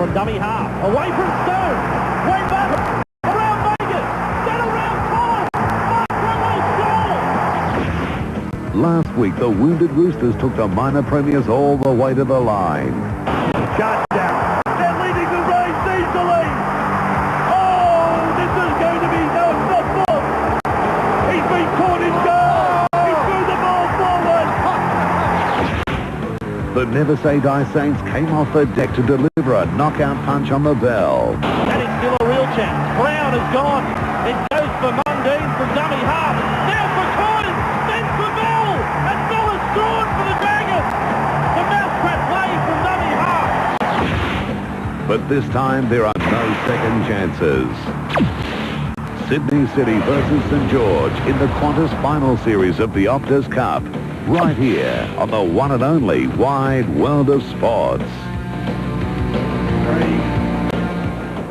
from dummy half. Away from Stone. Way back. Around Vegas. Then around Collins. Mark Last week, the wounded Roosters took the minor premiers all the way to the line. Charge down. They're leading the race easily. Oh, this is going to be no football. He's been caught in goal. He threw the ball forward. The Never Say Die Saints came off the deck to deliver a knockout punch on the bell. And it's still a real chance. Brown has gone. It goes for Mundine from dummy half. Now for Collins. Then for Bell. And Bell is drawn for the Dragons. The mousetrap play from dummy half. But this time, there are no second chances. Sydney City versus St George in the Qantas final series of the Optus Cup. Right here on the one and only Wide World of Sports.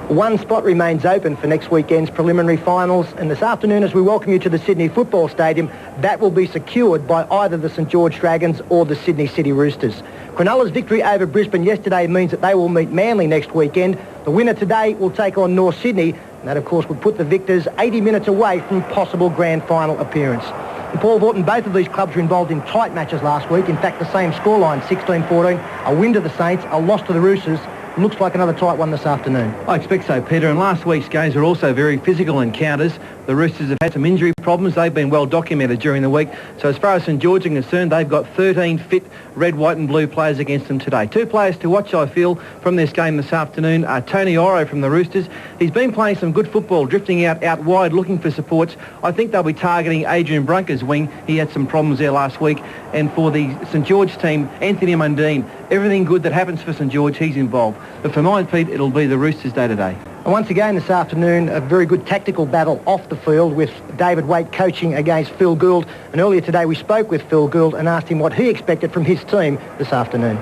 One spot remains open for next weekend's preliminary finals, and this afternoon as we welcome you to the Sydney Football Stadium, that will be secured by either the St George Dragons or the Sydney City Roosters. Cronulla's victory over Brisbane yesterday means that they will meet Manly next weekend. The winner today will take on North Sydney, and that of course would put the victors 80 minutes away from possible grand final appearance. And Paul Vorton, both of these clubs were involved in tight matches last week. In fact, the same scoreline, 16-14, a win to the Saints, a loss to the Roosters. Looks like another tight one this afternoon. I expect so, Peter, and last week's games were also very physical encounters. The Roosters have had some injury problems. They've been well documented during the week. So as far as St George are concerned, they've got 13 fit red, white and blue players against them today. Two players to watch, I feel, from this game this afternoon are Tony Oro from the Roosters. He's been playing some good football, drifting out wide, looking for supports. I think they'll be targeting Adrian Brunker's wing. He had some problems there last week. And for the St George team, Anthony Mundine, everything good that happens for St George, he's involved. But for mine, Pete, it'll be the Roosters' day today. And once again this afternoon, a very good tactical battle off the field with David Waite coaching against Phil Gould. And earlier today we spoke with Phil Gould and asked him what he expected from his team this afternoon.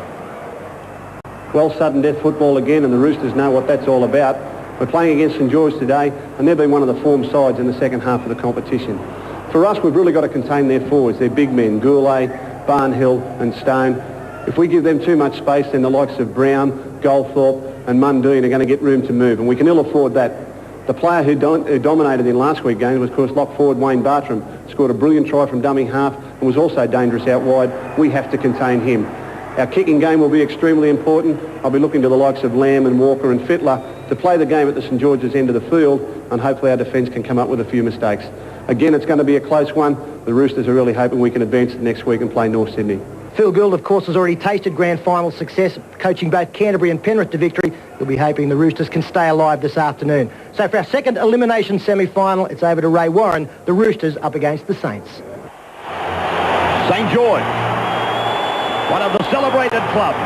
Well, sudden death football again, and the Roosters know what that's all about. We're playing against St George today, and they've been one of the form sides in the second half of the competition. For us, we've really got to contain their forwards. They're big men, Gould, Barnhill and Stone. If we give them too much space, then the likes of Brown, Goldthorpe and Mundine are going to get room to move, and we can ill afford that. The player who dominated in last week's game was, of course, lock forward Wayne Bartram. Scored a brilliant try from dummy half and was also dangerous out wide. We have to contain him. Our kicking game will be extremely important. I'll be looking to the likes of Lamb and Walker and Fittler to play the game at the St George's end of the field, and hopefully our defence can come up with a few mistakes. Again, it's going to be a close one. The Roosters are really hoping we can advance next week and play North Sydney. Phil Gould, of course, has already tasted grand final success, coaching both Canterbury and Penrith to victory. He'll be hoping the Roosters can stay alive this afternoon. So for our second elimination semi-final, it's over to Ray Warren, the Roosters up against the Saints. St George, one of the celebrated clubs,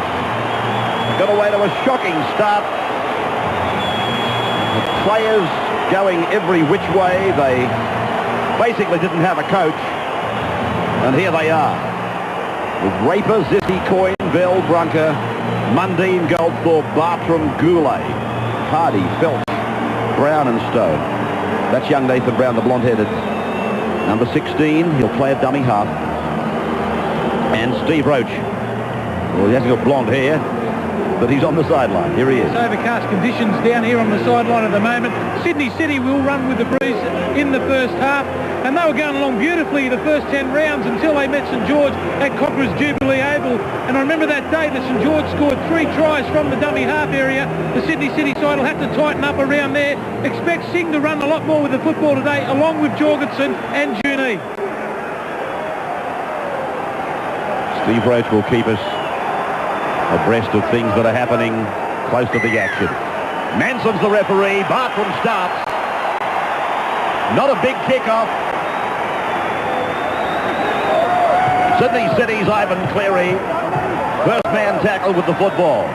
got away to a shocking start. The players going every which way. They basically didn't have a coach, and here they are. With Raper, Zissy, Coyne, Bell, Brunker, Mundine, Goldthorpe, Bartram, Goulet, Hardy, Phelps, Brown and Stone. That's young Nathan Brown, the blonde-headed. Number 16, he'll play at dummy half. And Steve Roach. Well, he hasn't got blonde hair, but he's on the sideline. Here he is. It's overcast conditions down here on the sideline at the moment. Sydney City will run with the breeze in the first half, and they were going along beautifully the first 10 rounds until they met St George at Cocker's Jubilee Oval. And I remember that day that St George scored 3 tries from the dummy half area. The Sydney City side will have to tighten up around there. Expect Singh to run a lot more with the football today, along with Jorgensen and Junee. Steve Roach will keep us abreast of things that are happening close to the action. Manson's the referee. Bartram starts. Not a big kick-off. Sydney City's Ivan Cleary. First man tackle with the football.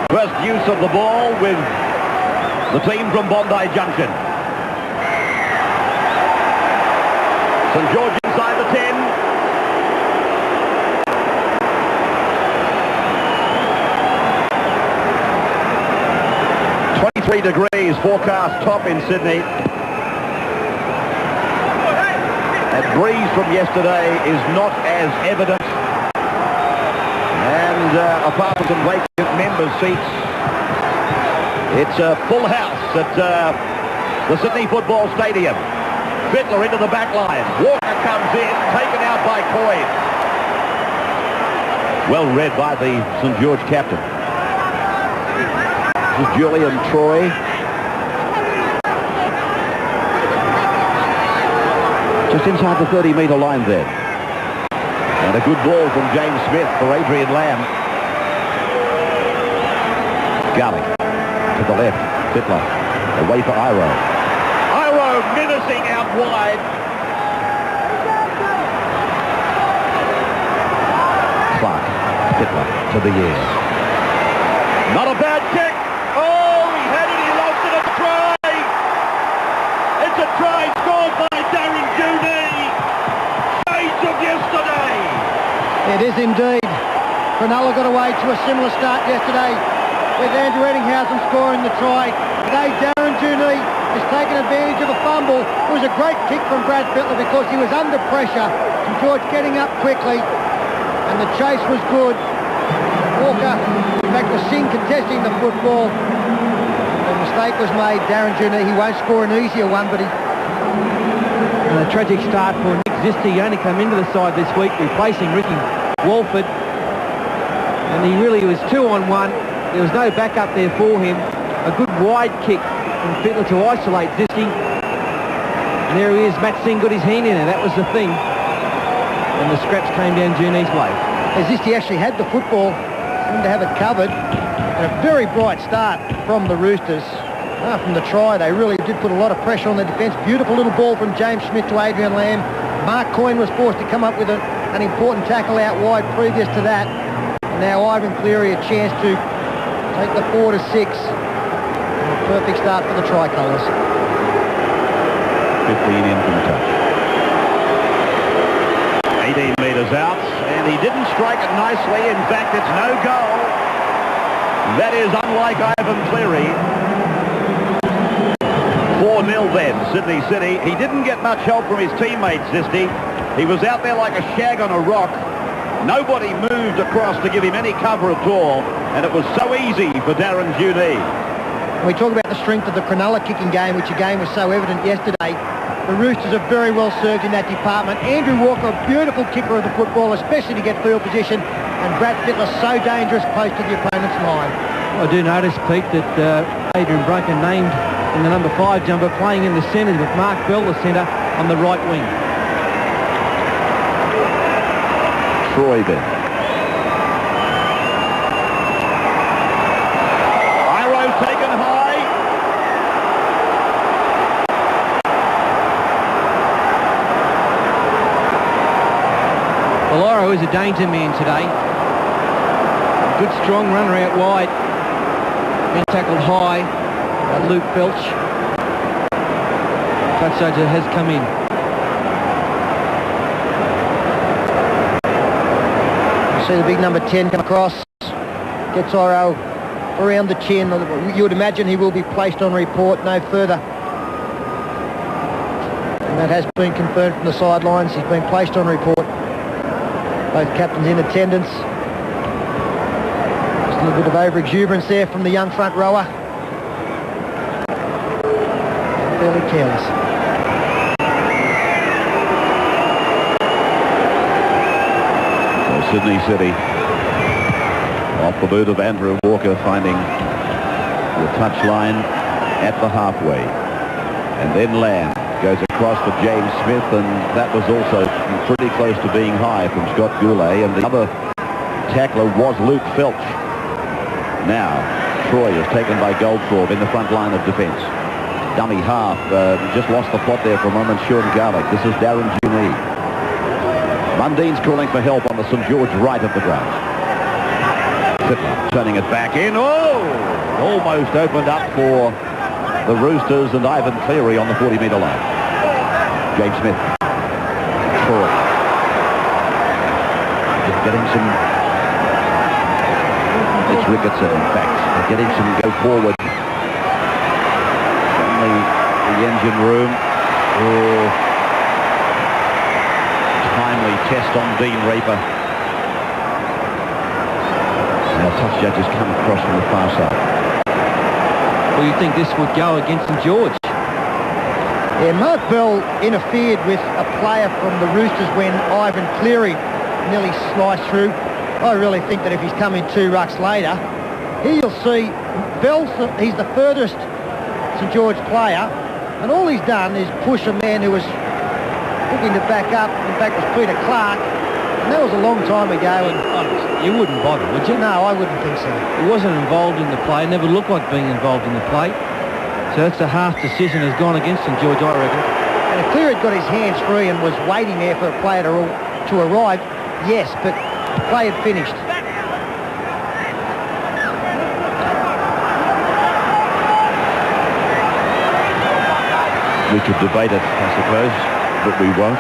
First use of the ball with the team from Bondi Junction. St George inside the 10. 23 degrees forecast top in Sydney. That breeze from yesterday is not as evident. And a a 1,000 vacant member seats. It's a full house at the Sydney Football Stadium. Fittler into the back line. Walker comes in, taken out by Coyne. Well read by the St George captain. This is Julian Troy. Just inside the 30-metre line there. And a good ball from James Smith for Adrian Lamb. Garlick to the left. Fittler away for Iro. Iro menacing out wide. Clark. Fittler to the air. Not a bad kick. Oh, he had it. He lost it. A try. It's a try scored by Darren Judy. Shades of yesterday. It is indeed. Cronulla got away to a similar start yesterday with Andrew Eddinghausen scoring the try. Today Darren Judy has taken advantage of a fumble. It was a great kick from Brad Fittler because he was under pressure. St George getting up quickly and the chase was good. Walker, in fact, was seen contesting the football. A mistake was made. Darren Judy, he won't score an easier one, but he... And a tragic start for Nick Zisti. He only came into the side this week, replacing Ricky Walford. And he really was 2-on-1. There was no backup there for him. A good wide kick from Fittler to isolate Zisti. And there he is. Matt Singh got his hand in it. That was the thing. And the scraps came down Juni's way. Zisti actually had the football, seemed to have it covered. And a very bright start from the Roosters. From the try, they really did put a lot of pressure on the defence. Beautiful little ball from James Smith to Adrian Lamb. Mark Coyne was forced to come up with an important tackle out wide previous to that. And now Ivan Cleary a chance to take the 4-6. A perfect start for the Tricolours. 15 in from the touch. 18 metres out, and he didn't strike it nicely. In fact, it's no goal. That is unlike Ivan Cleary. 4-0 then, Sydney City. He didn't get much help from his teammates, Zisti. He was out there like a shag on a rock. Nobody moved across to give him any cover at all, and it was so easy for Darren Judy. We talk about the strength of the Cronulla kicking game, which again was so evident yesterday. The Roosters are very well served in that department. Andrew Walker, a beautiful kicker of the football, especially to get field position, and Brad Fittler so dangerous close to the opponent's line. I do notice, Pete, that Adrian Brunker named in the number 5 jumper, playing in the centre with Mark Bell, the centre, on the right wing. Troy then. Iro taken high. Well, Iro is a danger man today. A good strong runner out wide. Been tackled high by Luke Felch. Touch Sergeant has come in. See the big number 10 come across. Gets Iro around the chin. You would imagine he will be placed on report, no further. And that has been confirmed from the sidelines. He's been placed on report. Both captains in attendance. Just a little bit of over-exuberance there from the young front rower. Fairly careless. Sydney City off the boot of Andrew Walker, finding the touchline at the halfway, and then Lamb goes across for James Smith, and that was also pretty close to being high from Scott Goulet, and the other tackler was Luke Felch. Now Troy is taken by Goldthorpe in the front line of defence. Dummy half, just lost the plot there for a moment. Sean Garlick. This is Darren Junie. Mundine's calling for help on the St George right of the ground. Fittler turning it back in. Oh! Almost opened up for the Roosters and Ivan Cleary on the 40-metre line. James Smith. Troy. Just getting some... It's Ricketson, in fact. Getting some go forward from the engine room. Oh. Timely test on Dean Reaper. And judges come across from the far side. Well, you think this would go against St George? Yeah, Mark Bell interfered with a player from the Roosters when Ivan Cleary nearly sliced through. I really think that if he's come in 2 rucks later, here you'll see Bell, he's the furthest St George player, and all he's done is push a man who was looking to back up. In fact, it was Peter Clark, and that was a long time ago. And you wouldn't bother, would you? No, I wouldn't think so. He wasn't involved in the play, never looked like being involved in the play. So that's a half decision has gone against St George, I reckon. And if Cleary had got his hands free and was waiting there for a player to arrive, yes, but the play had finished. We could debate it, I suppose, but we won't.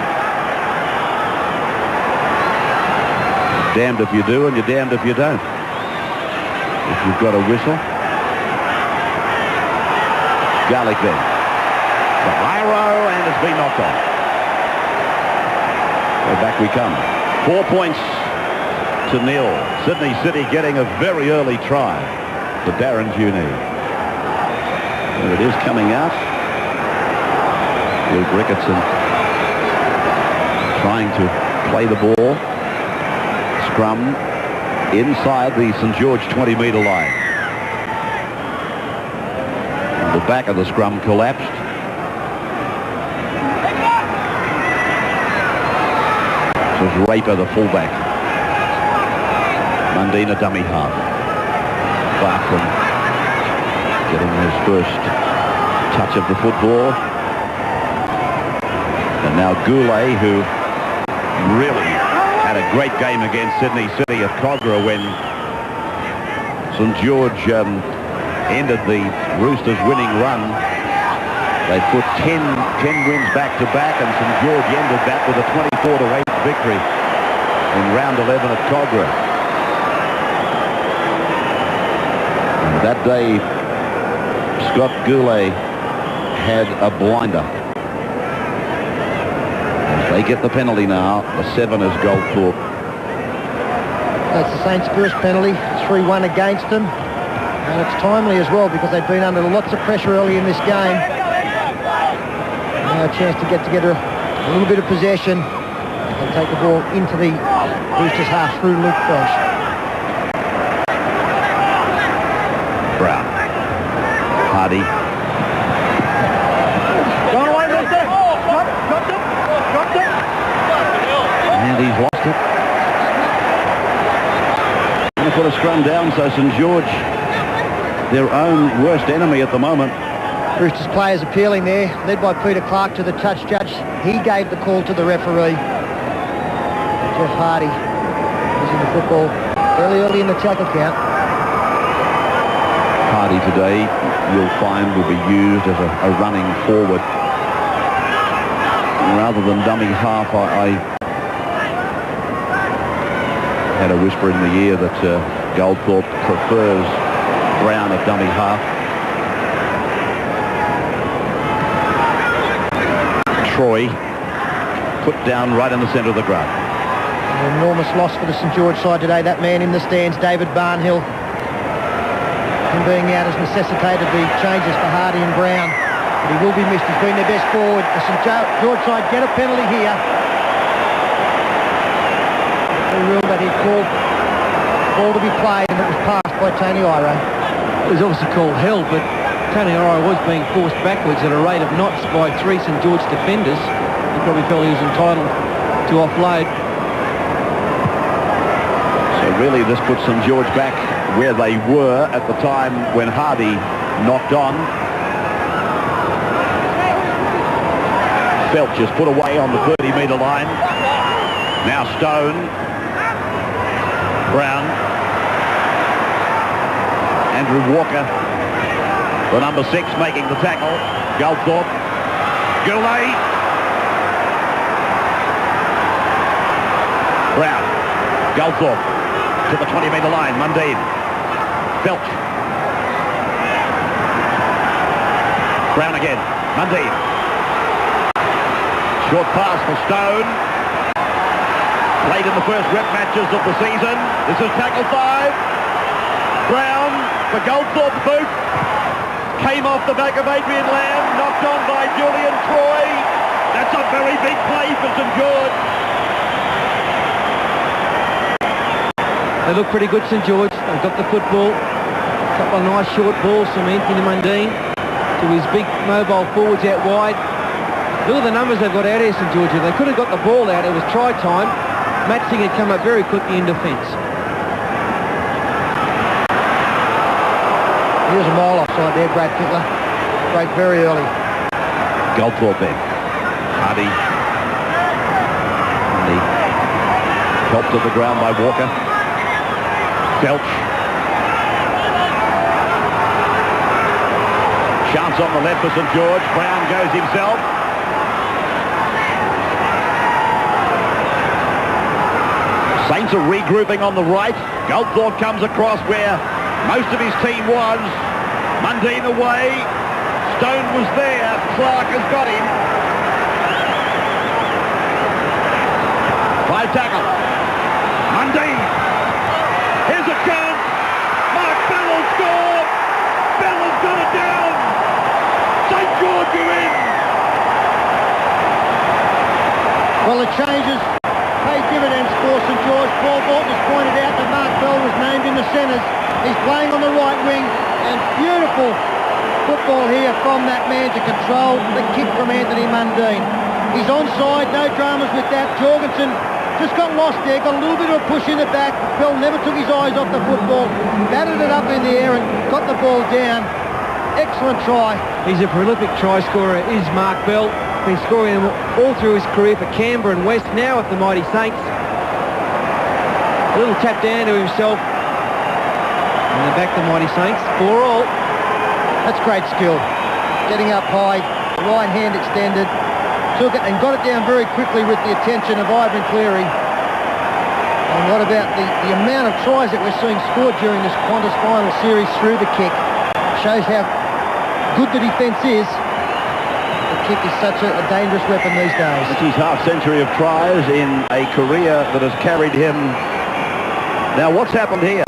Damned if you do and you're damned if you don't. If you've got a whistle. Garlic then. Valero, and it's been knocked off. So back we come. 4 points to 0. Sydney City getting a very early try for Darren Juney. There it is coming out. Luke Ricketson trying to play the ball. Scrum inside the St George 20-metre line. The back of the scrum collapsed. This was Raper, the fullback. Mundine, dummy half. Barkman getting his first touch of the football. And now Gould, who really had a great game against Sydney City at Cogra when St George ended the Roosters winning run. They put 10 wins back-to-back, and St George ended that with a 24-8 victory in round 11 at Cogra. And that day, Scott Gould had a blinder. As they get the penalty now, the 7 is Goldthorpe. That's the Saints' first penalty, 3-1 against them. And it's timely as well because they've been under lots of pressure early in this game. Now a chance to get together a little bit of possession and take the ball into the Roosters half through Luke Frosh. Brown. Hardy. And he's lost it. Going to put a scrum down, so St George, their own worst enemy at the moment. Roosters players appealing there, led by Peter Clark to the touch judge. He gave the call to the referee. Jeff Hardy using the football fairly early in the tackle count. Hardy today, you'll find, will be used as a running forward. Rather than dummy half, I had a whisper in the ear that Goldthorpe prefers Brown at dummy half. Troy put down right in the centre of the ground. An enormous loss for the St George side today. That man in the stands, David Barnhill, him being out has necessitated the changes for Hardy and Brown. But he will be missed. He's been their best forward. The St George side get a penalty here. The rule that he called ball to be played, and it was passed by Tony Iro. It was obviously called held, but Tony Iro was being forced backwards at a rate of knots by 3 St George defenders. He probably felt he was entitled to offload. So really this puts St George back where they were at the time when Hardy knocked on. Felch is put away on the 30-metre line. Now Stone. Brown. Andrew Walker, the number 6, making the tackle. Goldthorpe. Gould. Brown. Goldthorpe to the 20-metre line. Mundine. Felch. Brown again. Mundine. Short pass for Stone. Played in the first rep matches of the season. This is tackle 5. ground. The Goldthorpe boot came off the back of Adrian Lamb, knocked on by Julian Troy. That's a very big play for St George. They look pretty good, St George. They've got the football. A couple of nice short balls from Anthony Mundine to his big mobile forwards out wide. Look at the numbers they've got out here, St George. If they could have got the ball out, it was try time. Matsing had come up very quickly in defence. Here's a mile offside there, Brad Fittler. Break very early. Goldthorpe then. Hardy. Helped to the ground by Walker. Felch. Chance on the left for St George. Brown goes himself. Saints are regrouping on the right. Goldthorpe comes across where most of his team was. Mundine away. Stone was there. Clark has got him. 5 tackle. Mundine. Here's a chance. Mark Bell will score. Bell has got it down. St George are in. Well, the changes paid dividends for St George. Paul Borton has pointed out that Mark Bell was named in the centres. He's playing on the right wing, and beautiful football here from that man to control the kick from Anthony Mundine. He's onside, no dramas with that. Jorgensen just got lost there, got a little bit of a push in the back. Bell never took his eyes off the football, batted it up in the air and got the ball down. Excellent try. He's a prolific try scorer, is Mark Bell. Been scoring them all through his career for Canberra and West, now at the mighty Saints. A little tap down to himself. And they're back to mighty Saints. 4-all. That's great skill. Getting up high, right hand extended, took it and got it down very quickly with the attention of Ivan Cleary. And what about the amount of tries that we're seeing scored during this Qantas final series through the kick? Shows how good the defence is. The kick is such a dangerous weapon these days. It's his half-century of tries in a career that has carried him. Now, what's happened here?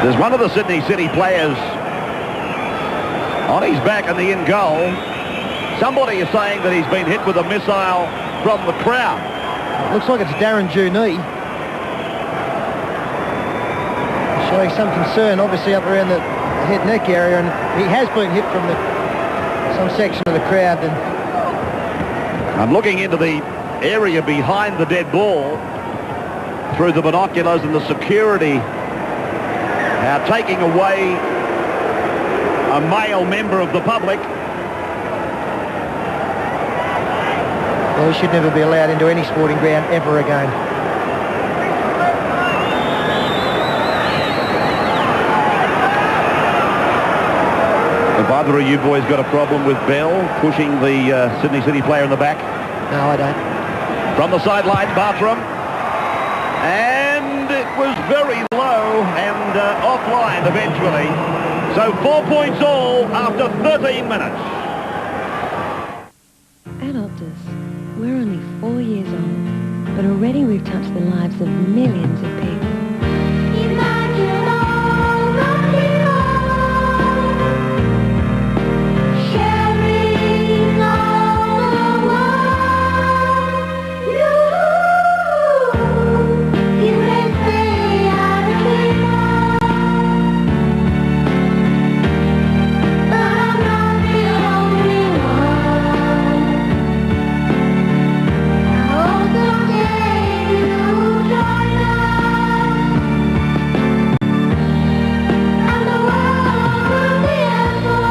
There's one of the Sydney City players on his back in the in goal. Somebody is saying that he's been hit with a missile from the crowd. It looks like it's Darren Junee. Showing some concern, obviously, up around the head neck area, and he has been hit from some section of the crowd. And I'm looking into the area behind the dead ball through the binoculars, and the security are taking away a male member of the public. Well, he should never be allowed into any sporting ground ever again. Have either of you boys got a problem with Bell pushing the Sydney City player in the back? No, I don't. From the sideline, Bartram. And it was very low and offline eventually. So 4 points all after 13 minutes. At Optus, we're only 4 years old, but already we've touched the lives of millions of people. Imagine all the heroes sharing all the world. You may say I'm a hero, but I'm not the only one. I hope someday you'll join us, and the world will be as one.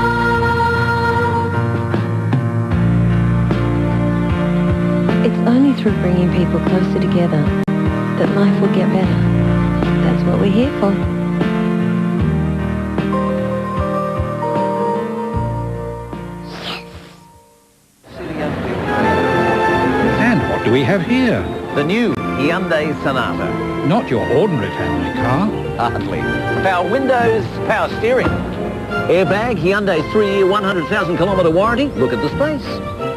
It's only through bringing people closer together that life will get better. That's what we're here for. And what do we have here? The new Hyundai Sonata. Not your ordinary family car. Hardly. Power windows, power steering. Airbag, Hyundai's 3-year, 100,000 kilometre warranty. Look at the space.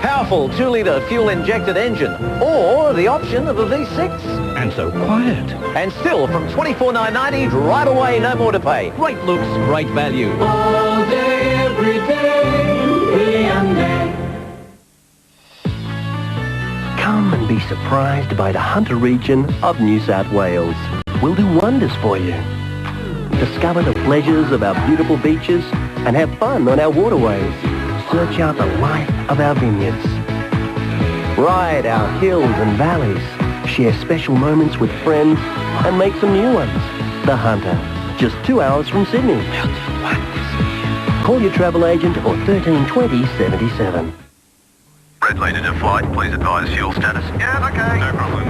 Powerful 2-litre fuel-injected engine, or the option of a V6. And so quiet. And still, from $24,990, right away, no more to pay. Great looks, great value. All day, every day, Hyundai. Come and be surprised by the Hunter region of New South Wales. We'll do wonders for you. Discover the pleasures of our beautiful beaches and have fun on our waterways. Search out the life of our vineyards. Ride our hills and valleys. Share special moments with friends and make some new ones. The Hunter, just 2 hours from Sydney. We'll do wonders. Call your travel agent or 1320 77. Red leader to flight, please advise fuel status. Yeah, okay. No problem.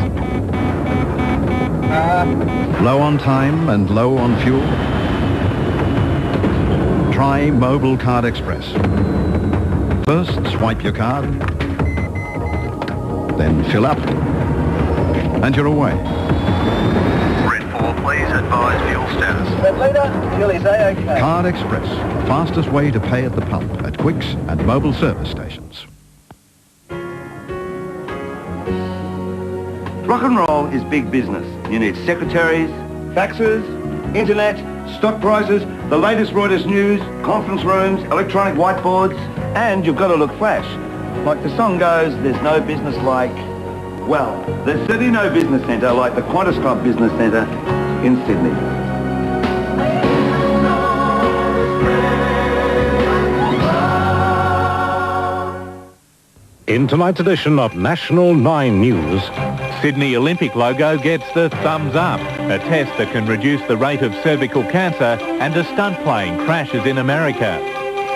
Low on time and low on fuel? Try Mobile Card Express. First, swipe your card, then fill up, and you're away. Red 4, please advise fuel status. Red leader, fuel is A-OK. Card Express, fastest way to pay at the pump at Quicks and mobile service stations. Rock and roll is big business. You need secretaries, faxes, internet, stock prices, the latest Reuters news, conference rooms, electronic whiteboards, and you've got to look flash. Like the song goes, there's no business like, well, there's certainly no business centre like the Qantas Club Business Centre in Sydney. In tonight's edition of National 9 News, Sydney Olympic logo gets the thumbs up. A test that can reduce the rate of cervical cancer, and a stunt plane crashes in America.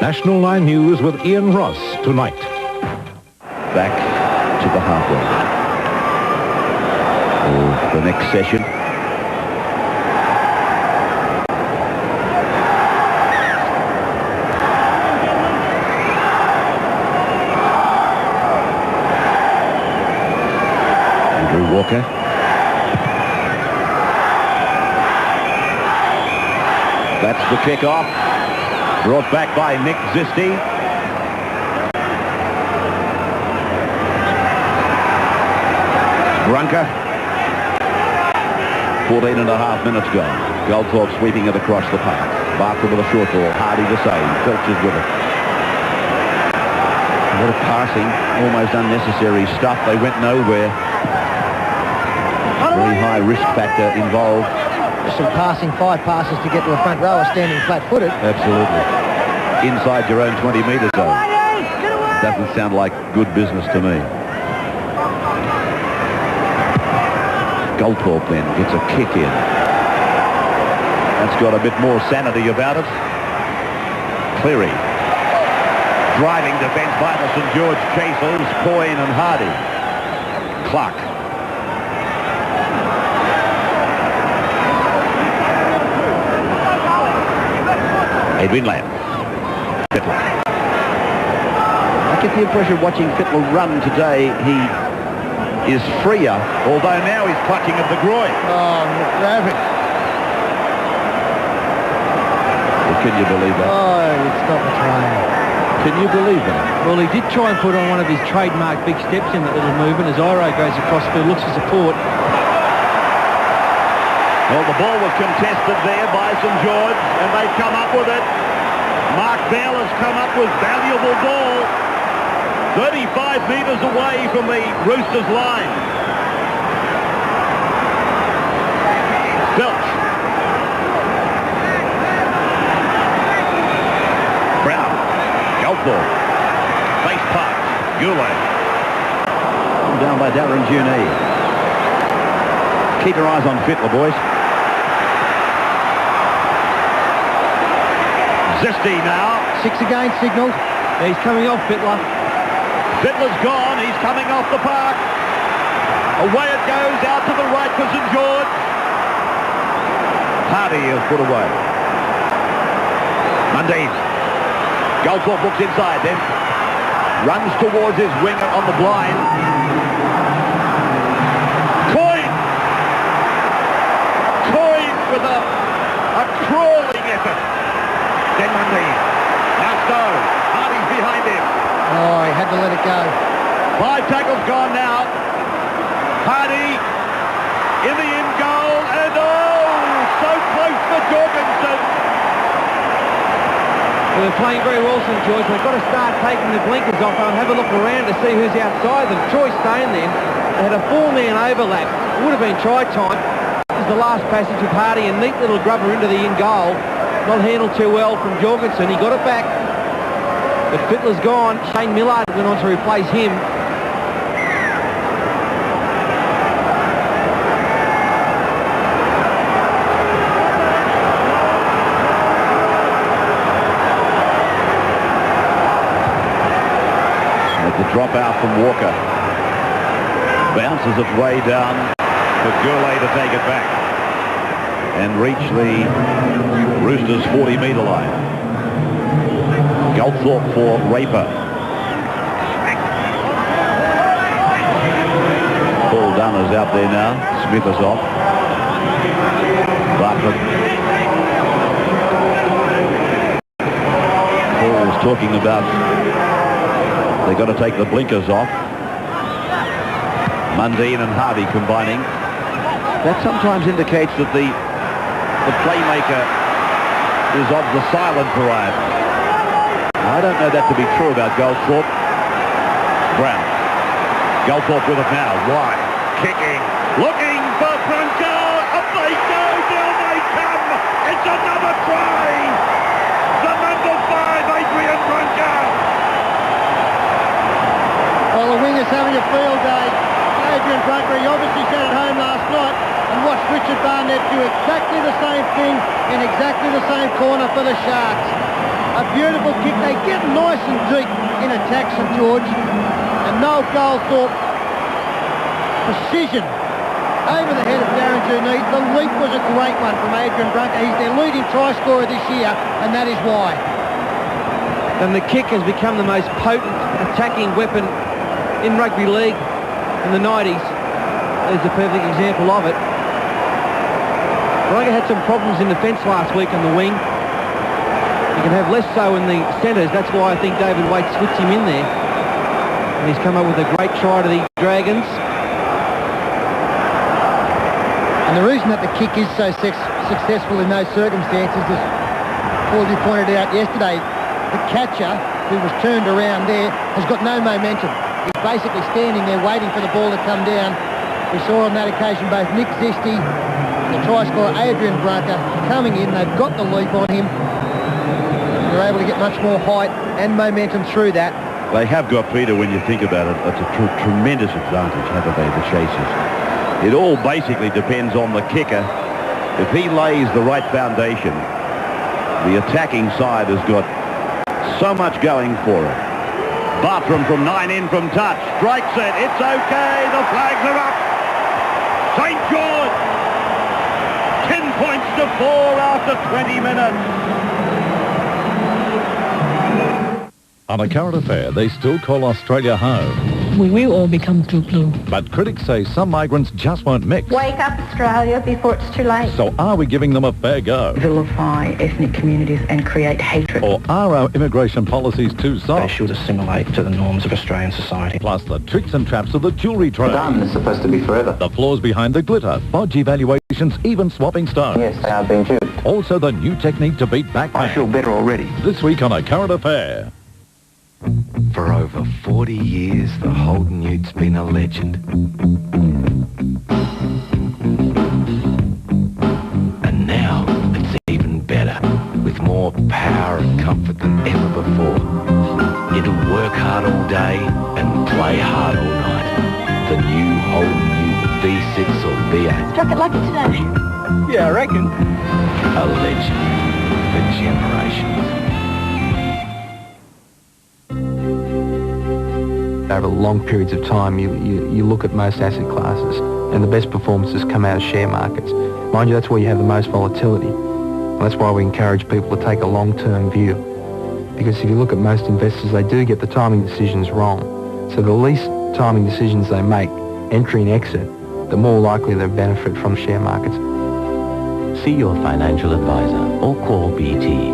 National 9 News with Ian Ross tonight. Back to the halfway for the next session. Walker. That's the kick-off. Brought back by Nick Zisti. Brunker. 14 and a half minutes gone. Goldthorpe sweeping it across the park. Barker with a short ball. Hardy the same. Felches with it. What a passing. Almost unnecessary stuff. They went nowhere. Very high risk factor involved. Some passing, 5 passes to get to the front row, standing flat-footed. Absolutely. Inside your own 20 metres though. Doesn't sound like good business to me. Goldthorpe then gets a kick in. That's got a bit more sanity about it. Cleary. Driving defence by the St George Chasers, Coyne and Hardy. Clark. Adrian Lamb. Fittler. I get the impression watching Fittler run today, he is freer, although now he's clutching at the groin. Oh, graphic. Well, can you believe that? Oh, it's not the train. Can you believe that? Well, he did try and put on one of his trademark big steps in that little movement as Iro goes across field, looks for support. Well, the ball was contested there by St George, and they've come up with it. Mark Bell has come up with valuable ball. 35 metres away from the Roosters line. Filch. Brown. Goldthorpe. Face pass. Gould. Down by Darren Juney. Keep your eyes on Fittler, boys. Zisti now. 6 again, signalled. He's coming off, Fittler. Fittler's gone. He's coming off the park. Away it goes, out to the right for St George. Hardy is put away. Mundine. Goldthorpe looks inside, then runs towards his winger on the blind. Coyne with a crawling effort. Then Mundine. Now Stowe. Hardy's behind him. Oh, he had to let it go. gone now. Hardy in the in goal, and so close for Jorgensen. Well, they're playing very well, St George. They've got to start taking the blinkers off and have a look around to see who's outside them. Troy staying there. They had a 4-man overlap. It would have been try time. This is the last passage with Hardy, a neat little grubber into the in goal. Not handled too well from Jorgensen. He got it back. But Fittler's gone. Shane Millard went on to replace him. The drop out from Walker. Bounces its way down for Goulet to take it back and reach the Roosters' 40-metre line. Goldthorpe for Raper. Paul Dunn is out there now. Smith is off. Bartlett. Paul was talking about they've got to take the blinkers off. Mundine and Hardy combining. That sometimes indicates that the playmaker is of the silent variety. I don't know that to be true about Goldthorpe. Brown. Goldthorpe with it now. Wide. Kicking. Looking for Brunker. Up they go. Down they come. It's another try. The number 5, Adrian Brunker. Well, the winger's having a field day. Adrian Brunker, he obviously sat at home last night and watched Richard Barnett do exactly the same thing in exactly the same corner for the Sharks. A beautiful kick. They get nice and deep in attack, St George. And Noel Goldthorpe, precision over the head of Darren Junee. The leap was a great one from Adrian Brunker. He's their leading try scorer this year, and that is why. And the kick has become the most potent attacking weapon in rugby league in the 90s. There's a perfect example of it. Brunker had some problems in defence last week on the wing. He can have less so in the centres. That's why I think David Waite switched him in there. And he's come up with a great try to the Dragons. And the reason that the kick is so successful in those circumstances, as Paul, you pointed out yesterday, the catcher, who was turned around there, has got no momentum. He's basically standing there waiting for the ball to come down. We saw on that occasion both Nick Zisti and the try scorer Adrian Brunker coming in. They've got the leap on him. They're able to get much more height and momentum through that. They have got, Peter, when you think about it, it's a tremendous advantage, haven't they, the Chasers? It all basically depends on the kicker. If he lays the right foundation, the attacking side has got so much going for it. Bartram from 9 in from touch. Strikes it. It's okay. The flags are up. St George. 10 points to 4 after 20 minutes. On a current affair, they still call Australia home. We will all become too blue. But critics say some migrants just won't mix. Wake up, Australia, before it's too late. So are we giving them a fair go? Vilify ethnic communities and create hatred. Or are our immigration policies too soft? They should assimilate to the norms of Australian society. Plus the tricks and traps of the jewellery trade. Done is supposed to be forever. The flaws behind the glitter, bodgy valuations, even swapping stones. Yes, they are being duped. Also the new technique to beat back pain. I feel better already. This week on A Current Affair. For over 40 years, the Holden Ute's been a legend. And now it's even better, with more power and comfort than ever before. It'll work hard all day and play hard all night. The new Holden Ute V6 or V8. Struck it lucky today. Yeah, I reckon. A legend for generations. Over long periods of time, you look at most asset classes and the best performances come out of share markets. Mind you, that's where you have the most volatility. And that's why we encourage people to take a long-term view. Because if you look at most investors, they do get the timing decisions wrong. So the least timing decisions they make, entry and exit, the more likely they benefit from share markets. See your financial advisor or call BT.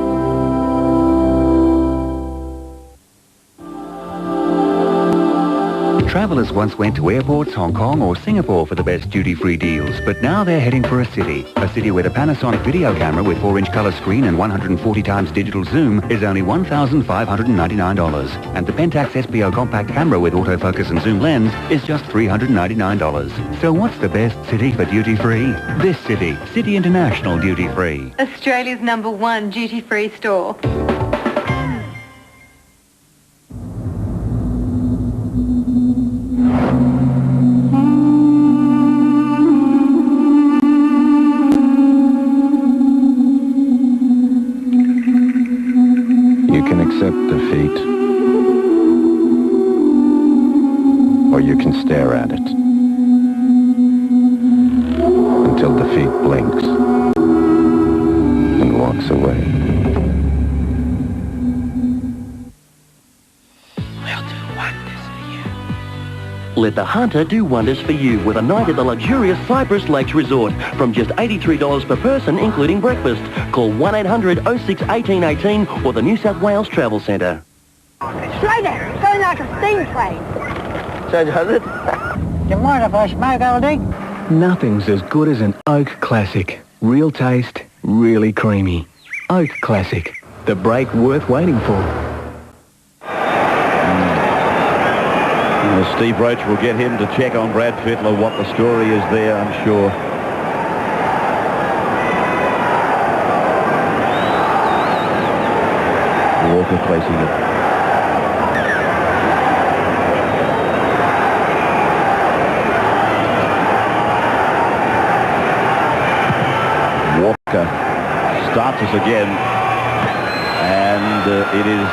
Travellers once went to airports, Hong Kong or Singapore for the best duty-free deals, but now they're heading for a city where the Panasonic video camera with 4-inch colour screen and 140 times digital zoom is only $1,599, and the Pentax SPO compact camera with autofocus and zoom lens is just $399. So what's the best city for duty-free? This city, City International Duty Free. Australia's #1 duty-free store. You can accept defeat, or you can stare at it until defeat blinks and walks away. Let the Hunter do wonders for you with a night at the luxurious Cypress Lakes Resort from just $83 per person, including breakfast. Call 1-800-06-1818 or the New South Wales Travel Centre. Straight out, going like a steam train. So does it? Do you mind if I smoke, oldie? Nothing's as good as an Oak Classic. Real taste, really creamy. Oak Classic. The break worth waiting for. Steve Roach will get him to check on Brad Fittler what the story is there, I'm sure. Walker placing it. Walker starts us again, and it is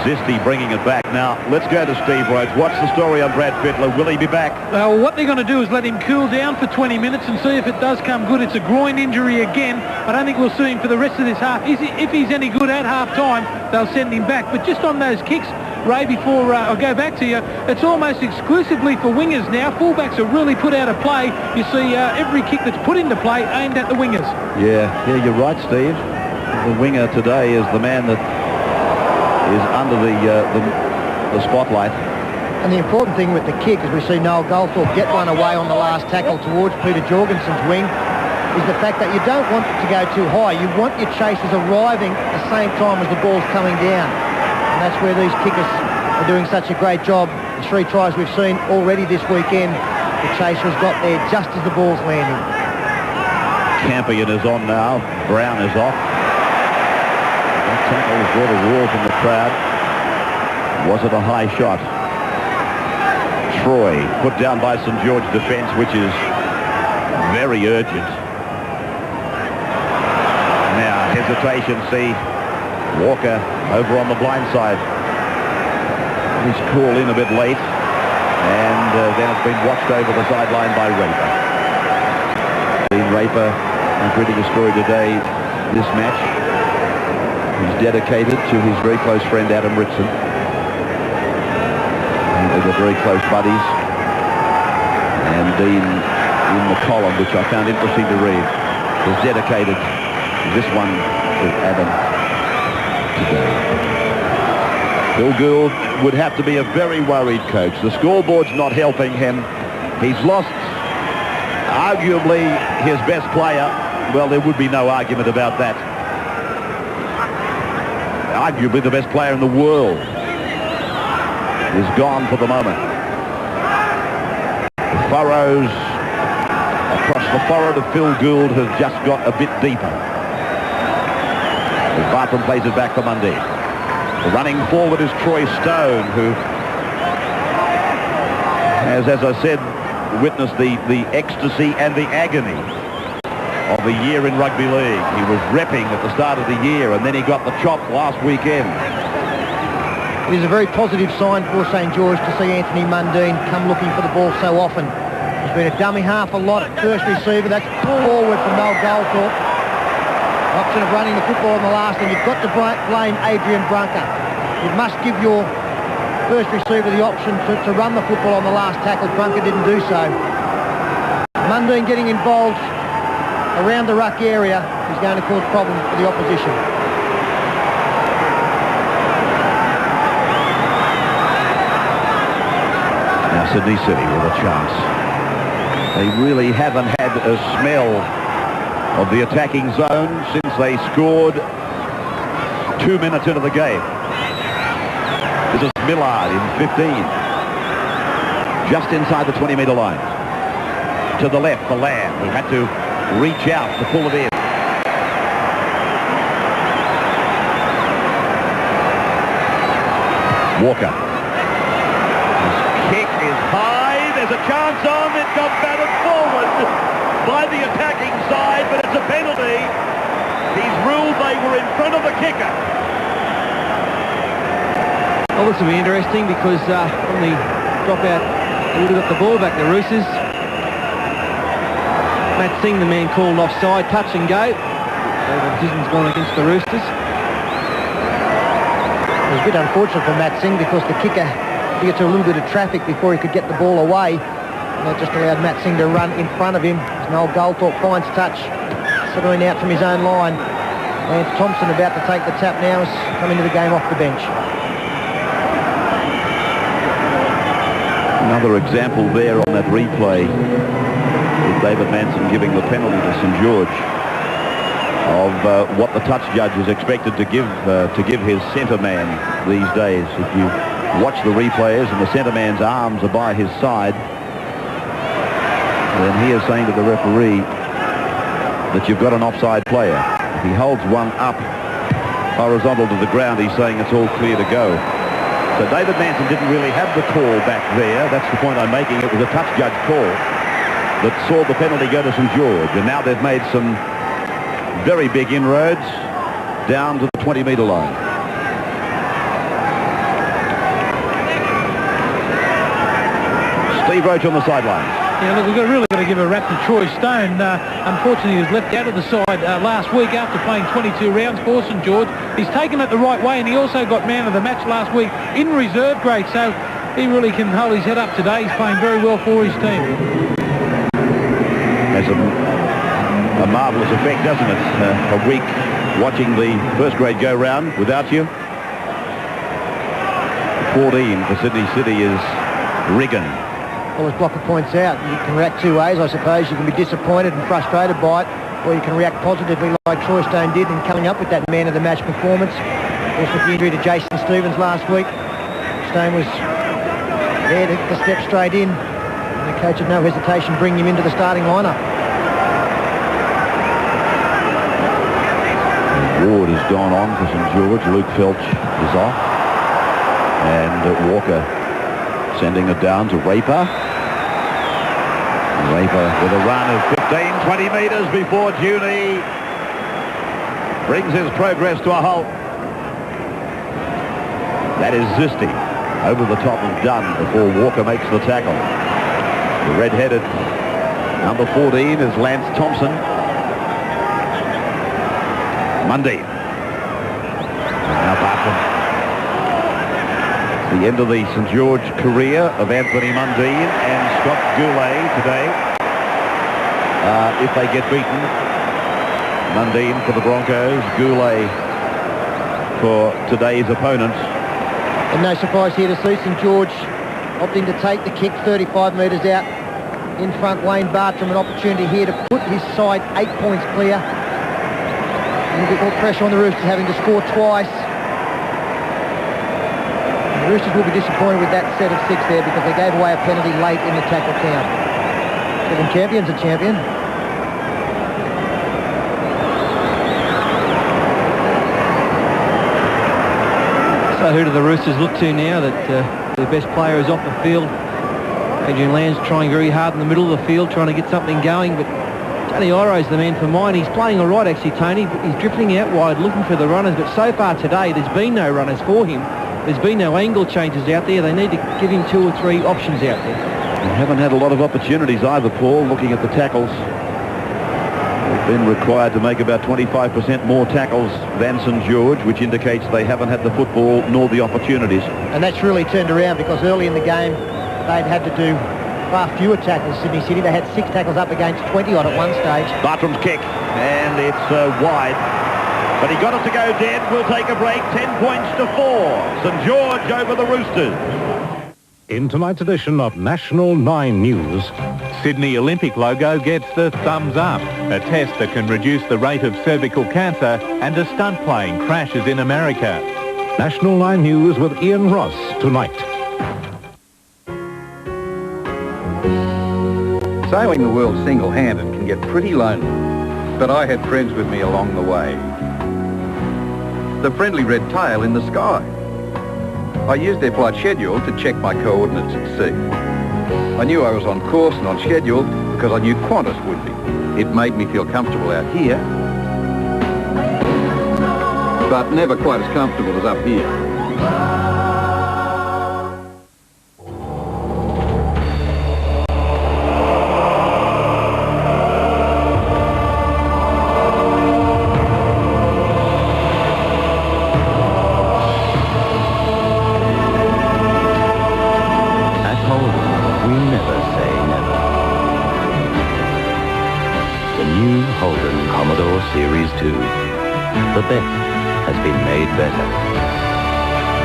Zisty bringing it back. Now, let's go to Steve Roach. What's the story on Brad Fittler? Will he be back? What they're going to do is let him cool down for 20 minutes and see if it does come good. It's a groin injury again. I don't think we'll see him for the rest of this half. If he's any good at half-time, they'll send him back. But just on those kicks, Ray, before I go back to you, it's almost exclusively for wingers now. Fullbacks are really put out of play. You see every kick that's put into play aimed at the wingers. Yeah, you're right, Steve. The winger today is the man that is under the spotlight. And the important thing with the kick, as we see Noel Goldthorpe get one away on the last tackle towards Peter Jorgensen's wing, is the fact that you don't want it to go too high. You want your chasers arriving at the same time as the ball's coming down. And that's where these kickers are doing such a great job. The 3 tries we've seen already this weekend, the chaser has got there just as the ball's landing. Campion is on now. Brown is off. That tackle has brought a roar from the crowd. Was it a high shot? Troy put down by St George defence, which is very urgent. Now hesitation. See Walker over on the blind side. He's called in a bit late, and then it's been watched over the sideline by Raper. Dean Raper, I'm reading a story today. This match, he's dedicated to his very close friend Adam Ritson. They're very close buddies. And Dean, in the column, which I found interesting to read, has dedicated this one to Adam today. Bill Gould would have to be a very worried coach. The scoreboard's not helping him. He's lost arguably his best player. Well, there would be no argument about that. Arguably the best player in the world is gone for the moment. The furrows across the forehead of Phil Gould have just got a bit deeper. As Bartram plays it back for Mundy. The running forward is Troy Stone, who has, as I said, witnessed the ecstasy and the agony of a year in rugby league. He was repping at the start of the year, and then he got the chop last weekend. It is a very positive sign for St George to see Anthony Mundine come looking for the ball so often. He's been a dummy half a lot at first receiver. That's forward from Noel Goldthorpe. Option of running the football on the last, and you've got to blame Adrian Brunker. You must give your first receiver the option to run the football on the last tackle. Brunker didn't do so. Mundine getting involved around the ruck area is going to cause problems for the opposition. Sydney City with a chance. They really haven't had a smell of the attacking zone since they scored 2 minutes into the game. This is Millard in 15. Just inside the 20-metre line. To the left, the Lamb, who had to reach out to pull it in. Walker. His kick is high. There's a chance on. It got batted forward by the attacking side, but it's a penalty. He's ruled they were in front of the kicker. Well, this will be interesting because on the dropout, they would have got the ball back, the Roosters. Matt Singh, the man called offside, touch and go. So the decision's gone against the Roosters. It was a bit unfortunate for Matt Singh because the kicker had to get to a little bit of traffic before he could get the ball away. And that just allowed Matt Singh to run in front of him. As Noel Goldthorpe finds touch, settling out from his own line. Lance Thompson about to take the tap now, has come into the game off the bench. Another example there on that replay with David Manson giving the penalty to St George of what the touch judge is expected to give his centre man these days. If you watch the replays and the centre man's arms are by his side, then he is saying to the referee that you've got an offside player. If he holds one up horizontal to the ground, he's saying it's all clear to go. So David Manson didn't really have the call back there. That's the point I'm making. It was a touch judge call that saw the penalty go to St George, and now they've made some very big inroads down to the 20-metre line. Steve Roach on the sidelines. Yeah, look, we've really got to give a rap to Troy Stone. Unfortunately, he was left out of the side last week after playing 22 rounds for St George. He's taken it the right way, and he also got man of the match last week in reserve grade, so he really can hold his head up today. He's playing very well for his team. Has a marvellous effect, doesn't it? A week watching the first grade go round without you. 14 for Sydney City is Riggin. Well, as Blocker points out, you can react two ways, I suppose. You can be disappointed and frustrated by it, or you can react positively like Troy Stone did in coming up with that man of the match performance. Of course, with the injury to Jason Stevens last week, Stone was there to step straight in, and the coach had no hesitation bringing him into the starting lineup. Ward has gone on for St George. Luke Felch is off, and Walker sending it down to Raper. Raper with a run of 15-20 metres before Junie brings his progress to a halt. That is Zisti over the top of Dunn before Walker makes the tackle. The red-headed number 14 is Lance Thompson. Mundy. Now Barton. The end of the St George career of Anthony Mundine and Scott Goulet today. If they get beaten, Mundine for the Broncos, Goulet for today's opponents. And no surprise here to see St George opting to take the kick 35 metres out in front. Wayne Bartram, an opportunity here to put his side 8 points clear. A little bit more pressure on the Roosters, having to score twice. The Roosters will be disappointed with that set of 6 there because they gave away a penalty late in the tackle count. Seven champions are champion. So who do the Roosters look to now that their best player is off the field? Adrian Land's trying very hard in the middle of the field, trying to get something going, but Tony Oro's the man for mine. He's playing all right, actually, Tony. He's drifting out wide, looking for the runners, but so far today, there's been no runners for him. There's been no angle changes out there. They need to give him 2 or 3 options out there. They haven't had a lot of opportunities either, Paul, looking at the tackles. They've been required to make about 25% more tackles than St George, which indicates they haven't had the football nor the opportunities. And that's really turned around because early in the game, they'd had to do far fewer tackles, Sydney City. They had 6 tackles up against 20 odd at one stage. Bartram's kick, and it's wide. But he got it to go dead. We'll take a break. 10 points to 4. St George over the Roosters. In tonight's edition of National 9 News, Sydney Olympic logo gets the thumbs up, a test that can reduce the rate of cervical cancer, and a stunt plane crashes in America. National 9 News with Ian Ross tonight. Sailing the world single-handed can get pretty lonely, but I had friends with me along the way. The friendly red tail in the sky. I used their flight schedule to check my coordinates at sea. I knew I was on course and on schedule because I knew Qantas would be. It made me feel comfortable out here, but never quite as comfortable as up here. Series 2. The best has been made better.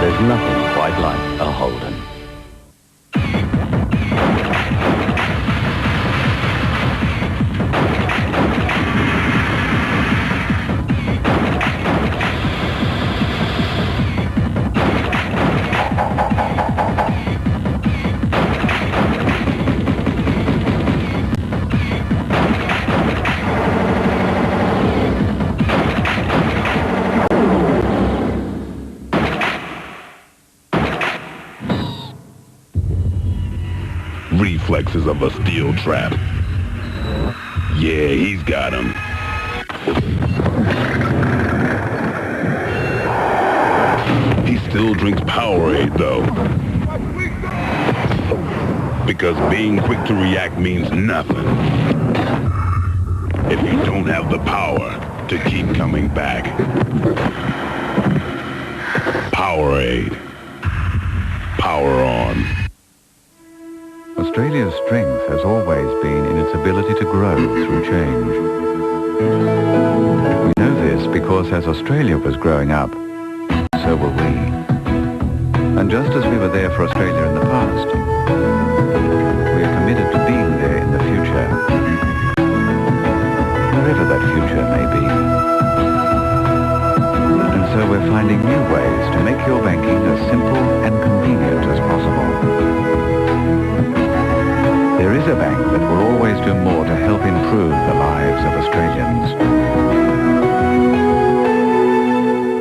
There's nothing quite like a Holden. Reflexes of a steel trap. Yeah, he's got him. He still drinks Powerade, though. Because being quick to react means nothing if you don't have the power to keep coming back. Powerade. Power on. Australia's strength has always been in its ability to grow through change. We know this because as Australia was growing up, so were we. And just as we were there for Australia in the past, we are committed to being there in the future, wherever that future may be. And so we're finding new ways to make your banking as simple and convenient as possible. There is a bank that will always do more to help improve the lives of Australians.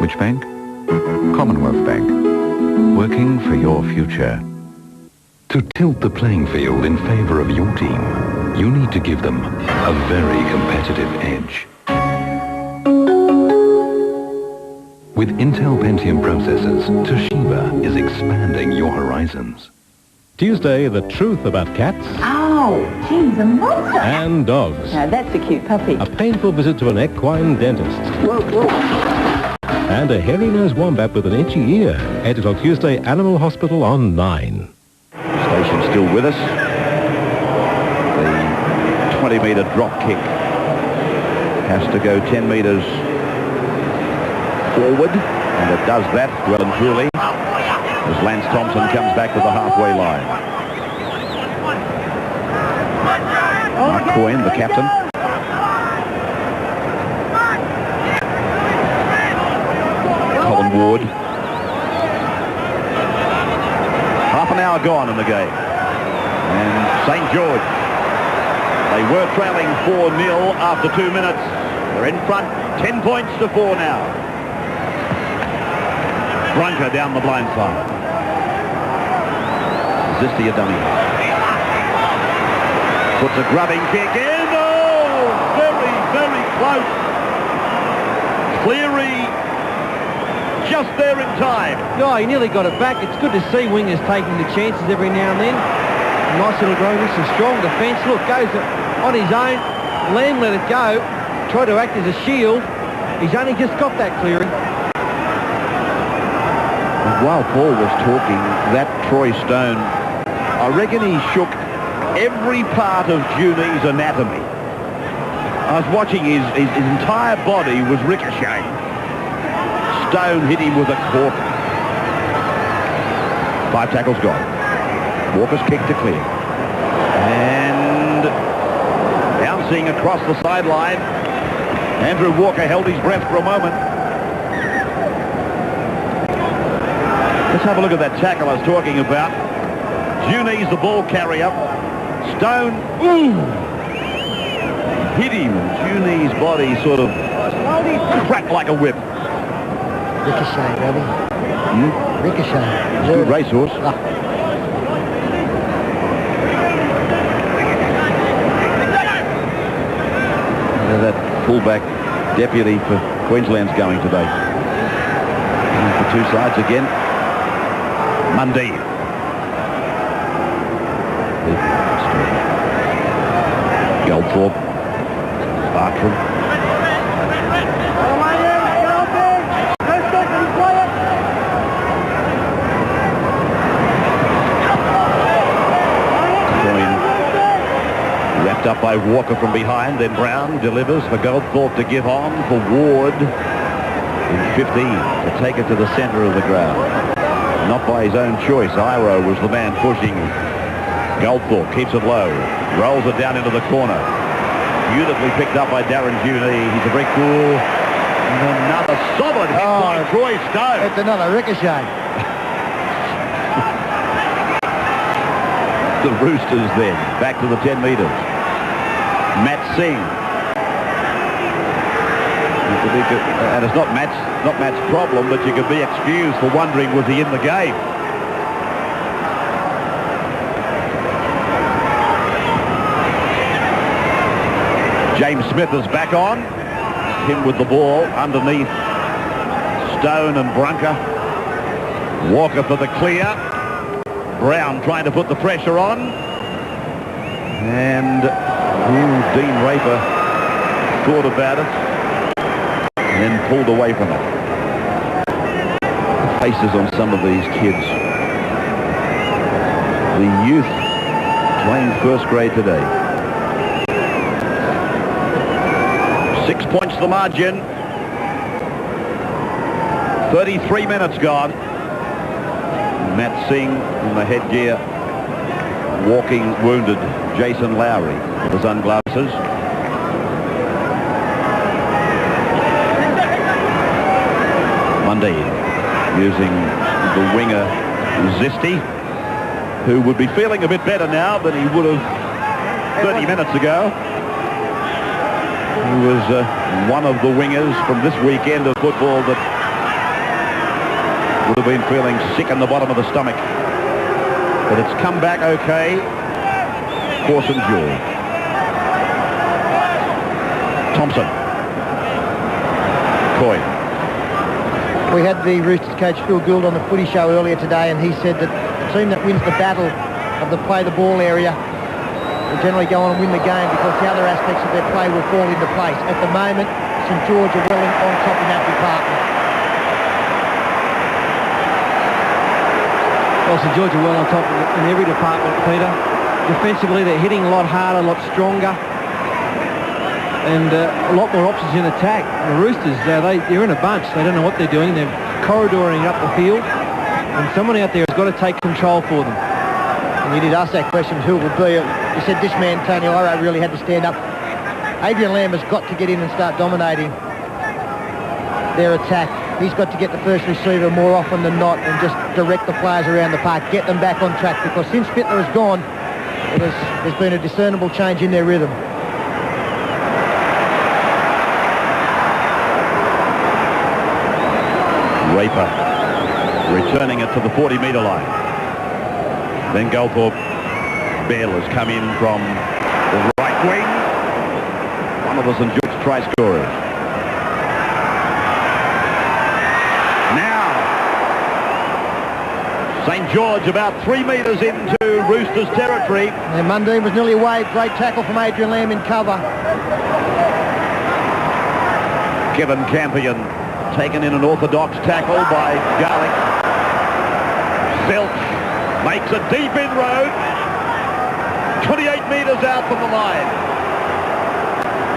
Which bank? Commonwealth Bank. Working for your future. To tilt the playing field in favour of your team, you need to give them a very competitive edge. With Intel Pentium processors, Toshiba is expanding your horizons. Tuesday, the truth about cats Oh, geez, a monster. and dogs. Now, that's a cute puppy. A painful visit to an equine dentist. Whoa, whoa. And a hairy-nosed wombat with an itchy ear. Headed on Tuesday, Animal Hospital on 9. Station still with us. The 20-metre drop kick has to go 10 metres forward, and it does that well and truly as Lance Thompson comes back to the halfway line. Mark Coyne, the captain. Colin Ward. Half an hour gone in the game. And St. George, they were trailing 4-0 after 2 minutes. They're in front, 10 points to 4 now. Brunker down the blind side. Zisti a dummy. Puts a grubbing kick in. Oh, very, very close. Cleary just there in time. Oh, he nearly got it back. It's good to see wingers taking the chances every now and then. Nice little grow with some strong defence. Look, goes on his own. Lamb let it go. Tried to act as a shield. He's only just got that Cleary. While Paul was talking, that Troy Stone, I reckon he shook every part of Junie's anatomy. I was watching his entire body was ricocheting. Stone hit him with a cork. 5 tackles gone. Walker's kick to clear. And bouncing across the sideline. Andrew Walker held his breath for a moment. Let's have a look at that tackle I was talking about. Juni's the ball carrier. Stone, ooh, hit him. Juni's body sort of cracked like a whip. Ricochet, Robbie. Ricochet. Good racehorse. That fullback deputy for Queensland's going today. And for two sides again. Mundy. Goldthorpe. Bartram. Wrapped up by Walker from behind, then Brown delivers for Goldthorpe to give on for Ward in 15 to take it to the centre of the ground. Not by his own choice. Iro was the man pushing. Goldthorpe keeps it low, rolls it down into the corner. Beautifully picked up by Darren Juni. He's a very cool. And another solid hit by Troy Stone. It's another ricochet. The Roosters then, back to the 10 metres. Matt Singh. And it's not Matt's problem, but you could be excused for wondering, was he in the game? James Smith is back on. Him with the ball underneath Stone and Brunker. Walker for the clear. Brown trying to put the pressure on. And Dean Raper thought about it and then pulled away from it. Faces on some of these kids. The youth playing first grade today. 6 points the margin. 33 minutes gone. Matt Singh in the headgear, walking wounded Jason Lowry with his sunglasses. Mundy using the winger Zisti, who would be feeling a bit better now than he would have 30 minutes ago. He was one of the wingers from this weekend of football that would have been feeling sick in the bottom of the stomach. But it's come back okay for St George. Thompson. Coy. We had the Roosters coach Phil Gould on the footy show earlier today, and he said that the team that wins the battle of the play the ball area will generally go on and win the game because the other aspects of their play will fall into place. At the moment, St George are well on top in that department. Well, St George are well on top in every department, Peter. Defensively, they're hitting a lot harder, a lot stronger, and a lot more options in attack. The Roosters, they're in a bunch. They don't know what they're doing. They're corridoring up the field, and someone out there has got to take control for them. And you did ask that question, who it would be. You said this man, Tony Iro, really had to stand up. Adrian Lamb has got to get in and start dominating their attack. He's got to get the first receiver more often than not and just direct the players around the park, get them back on track, because since Fittler has gone, there's been a discernible change in their rhythm. Raper returning it to the 40-metre line. Then Goldthorpe. Bell has come in from the right wing. One of the St George try scorers. Now, St George about 3 metres into Roosters territory. And Mundy was nearly away. Great tackle from Adrian Lamb in cover. Kevin Campion taken in an orthodox tackle by Garlick. Zelch makes a deep inroad. 28 metres out from the line.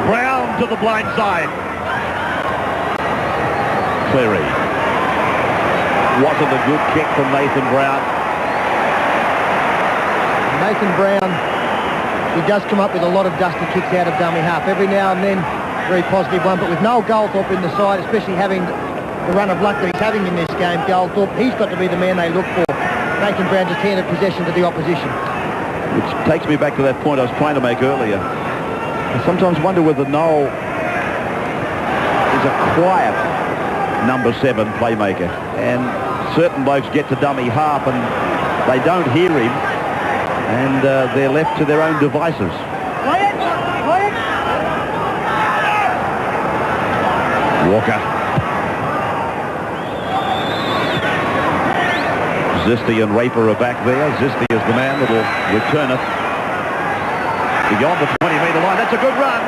Brown to the blind side. Cleary. Wasn't a good kick from Nathan Brown. Nathan Brown, he does come up with a lot of dusty kicks out of dummy half. Every now and then, very positive one, but with Noel Goldthorpe in the side, especially having the run of luck that he's having in this game, Goldthorpe, he's got to be the man they look for. Nathan Brown just handed possession to the opposition. Which takes me back to that point I was trying to make earlier. I sometimes wonder whether Noel is a quiet number 7 playmaker, and certain blokes get to dummy half and they don't hear him, and they're left to their own devices. Walker. Zisty and Raper are back there. Zisty is the man that will return it beyond the 20-metre line. That's a good run.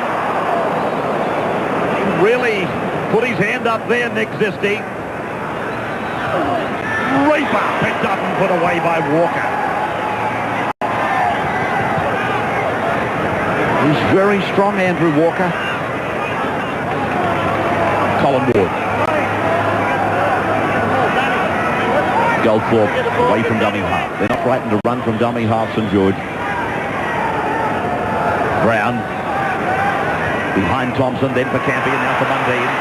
He really put his hand up there, Nick Zisty. Raper picked up and put away by Walker. He's very strong, Andrew Walker. Colin Ward. Goldthorpe away from dummy half. They're not frightened to run from dummy half, St George. Brown behind Thompson, then for Campion, now for Mundine.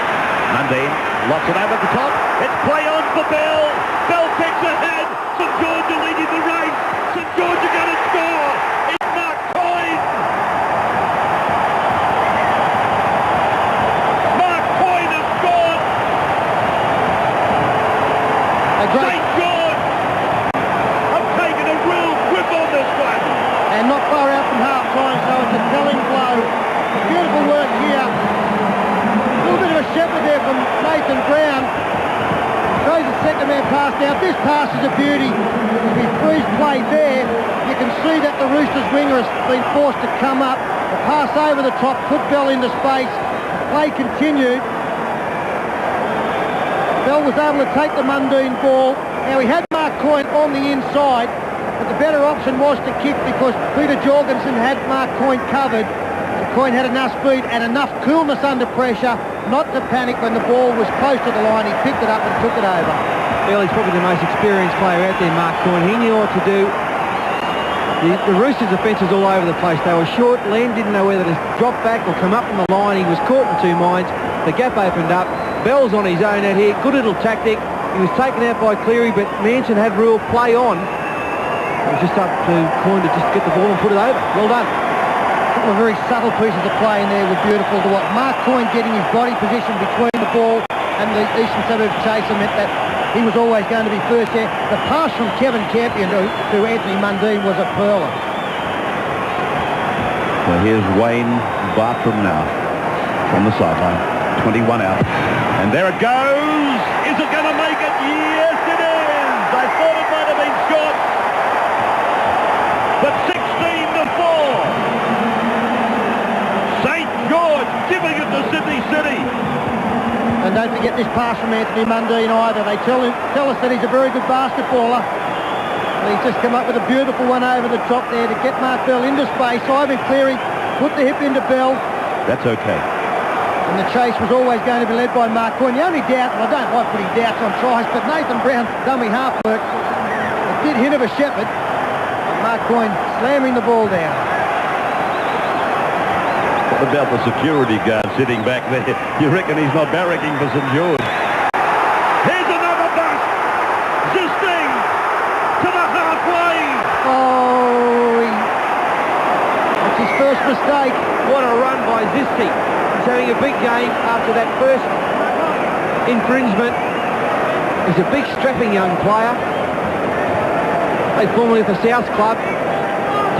Mundine locks it over the top. It's play on for Bell. Bell kicks ahead. St George are leading the race. St George are going to score. It's Mark Coyne. Mark Coyne has scored. St George have taken a real grip on this one. And not far out from half-time, so it's a telling blow. Beautiful work here. A little bit of a shepherd there from Nathan Brown. Throws a second-man pass. Now, if this pass is a beauty, if he frees play there, you can see that the Roosters winger has been forced to come up. The pass over the top, put Bell into space. Play continued. Bell was able to take the Mundine ball. Now, he had Mark Coyne on the inside, but the better option was to kick because Peter Jorgensen had Mark Coyne covered. And Coyne had enough speed and enough coolness under pressure not to panic when the ball was close to the line. He picked it up and took it over. Well, he's probably the most experienced player out there, Mark Coyne. He knew what to do. The Roosters' offence was all over the place. They were short. Lamb didn't know whether to drop back or come up from the line. He was caught in two minds. The gap opened up. Bell's on his own out here. Good little tactic. He was taken out by Cleary, but Manson had real play on. It was just up to Coyne to just get the ball and put it over. Well done. A couple of very subtle pieces of play in there were beautiful to watch. Mark Coyne getting his body position between the ball and the eastern suburbs chaser meant that he was always going to be first there. The pass from Kevin Campion to Anthony Mundine was a pearler. Well, here's Wayne Bartram now from the sideline. 21 out. And there it goes. Is it going to make it? Yes, it is. I thought it might have been short. But 16-4. St George giving it to Sydney City. And don't forget this pass from Anthony Mundine either. They tell us that he's a very good basketballer. And he's just come up with a beautiful one over the top there to get Mark Bell into space. Ivan Cleary put the hip into Bell. That's okay. And the chase was always going to be led by Mark Coyne. The only doubt, and I don't like putting doubts on tries, but Nathan Brown's dummy half work, it did hint of a shepherd. But Mark Coyne slamming the ball down. What about the security guard sitting back there? You reckon he's not barracking for St George? Here's another bust! Zisting to the halfway! Oh, that's his first mistake. What a run by Zisty. He's having a big game after that first infringement. He's a big, strapping young player. Played formerly for South Club.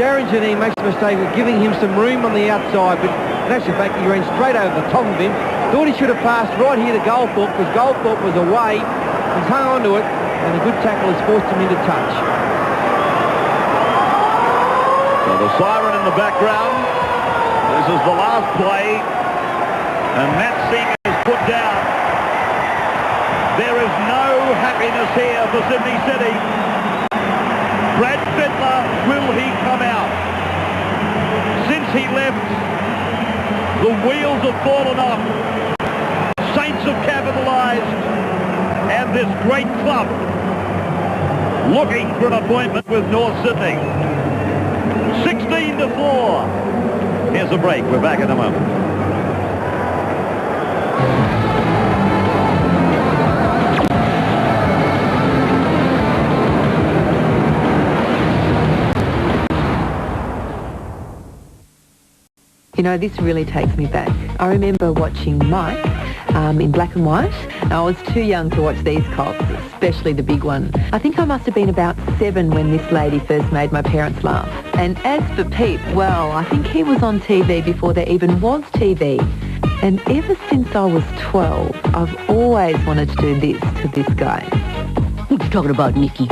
Darren Janine makes a mistake of giving him some room on the outside, but in actual fact, he ran straight over the top of him. Thought he should have passed right here to Goldthorpe because Goldthorpe was away. He's hung on to it, and a good tackle has forced him into touch. So the siren in the background. This is the last play. And Matt Seeger is put down. There is no happiness here for Sydney City. Brad Fittler, will he come out? Since he left, the wheels have fallen off. Saints have capitalised. And this great club looking for an appointment with North Sydney. 16-4. Here's a break. We're back in a moment. You know, this really takes me back. I remember watching Mike in black and white. I was too young to watch these cops, especially the big one. I think I must have been about 7 when this lady first made my parents laugh. And as for Pete, well, I think he was on TV before there even was TV. And ever since I was 12, I've always wanted to do this to this guy. What are you talking about, Nicky?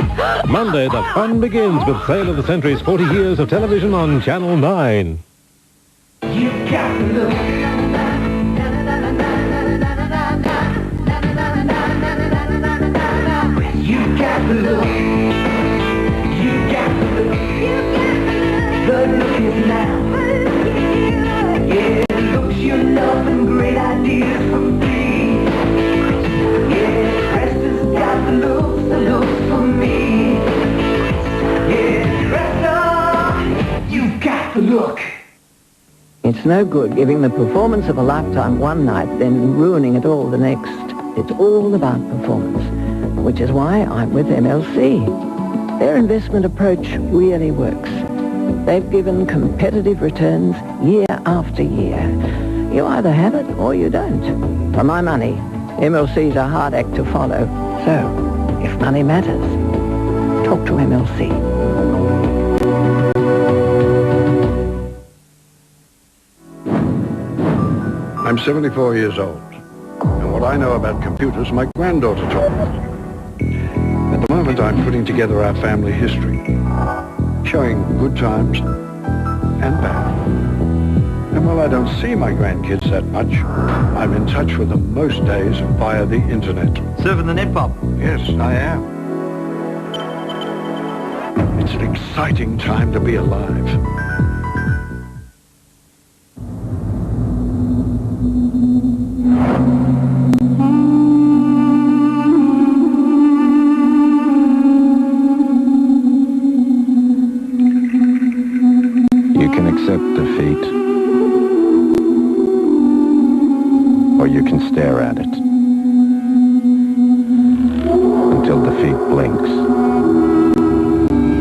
Monday, the fun begins with Sale of the Century's 40 years of television on Channel 9. You got to look. You got to look. You got to look. The look is now. Yeah, looks you love and great ideas for free. Yeah, Crester's got the looks for me. Yeah, Cresta, you got to look. It's no good giving the performance of a lifetime one night, then ruining it all the next. It's all about performance, which is why I'm with MLC. Their investment approach really works. They've given competitive returns year after year. You either have it or you don't. For my money, MLC's a hard act to follow. So, if money matters, talk to MLC. I'm 74 years old, and what I know about computers, my granddaughter taught me. At the moment, I'm putting together our family history, showing good times and bad. And while I don't see my grandkids that much, I'm in touch with them most days via the internet. Surfing the net, Bob? Yes, I am. It's an exciting time to be alive. Defeat, or you can stare at it until defeat blinks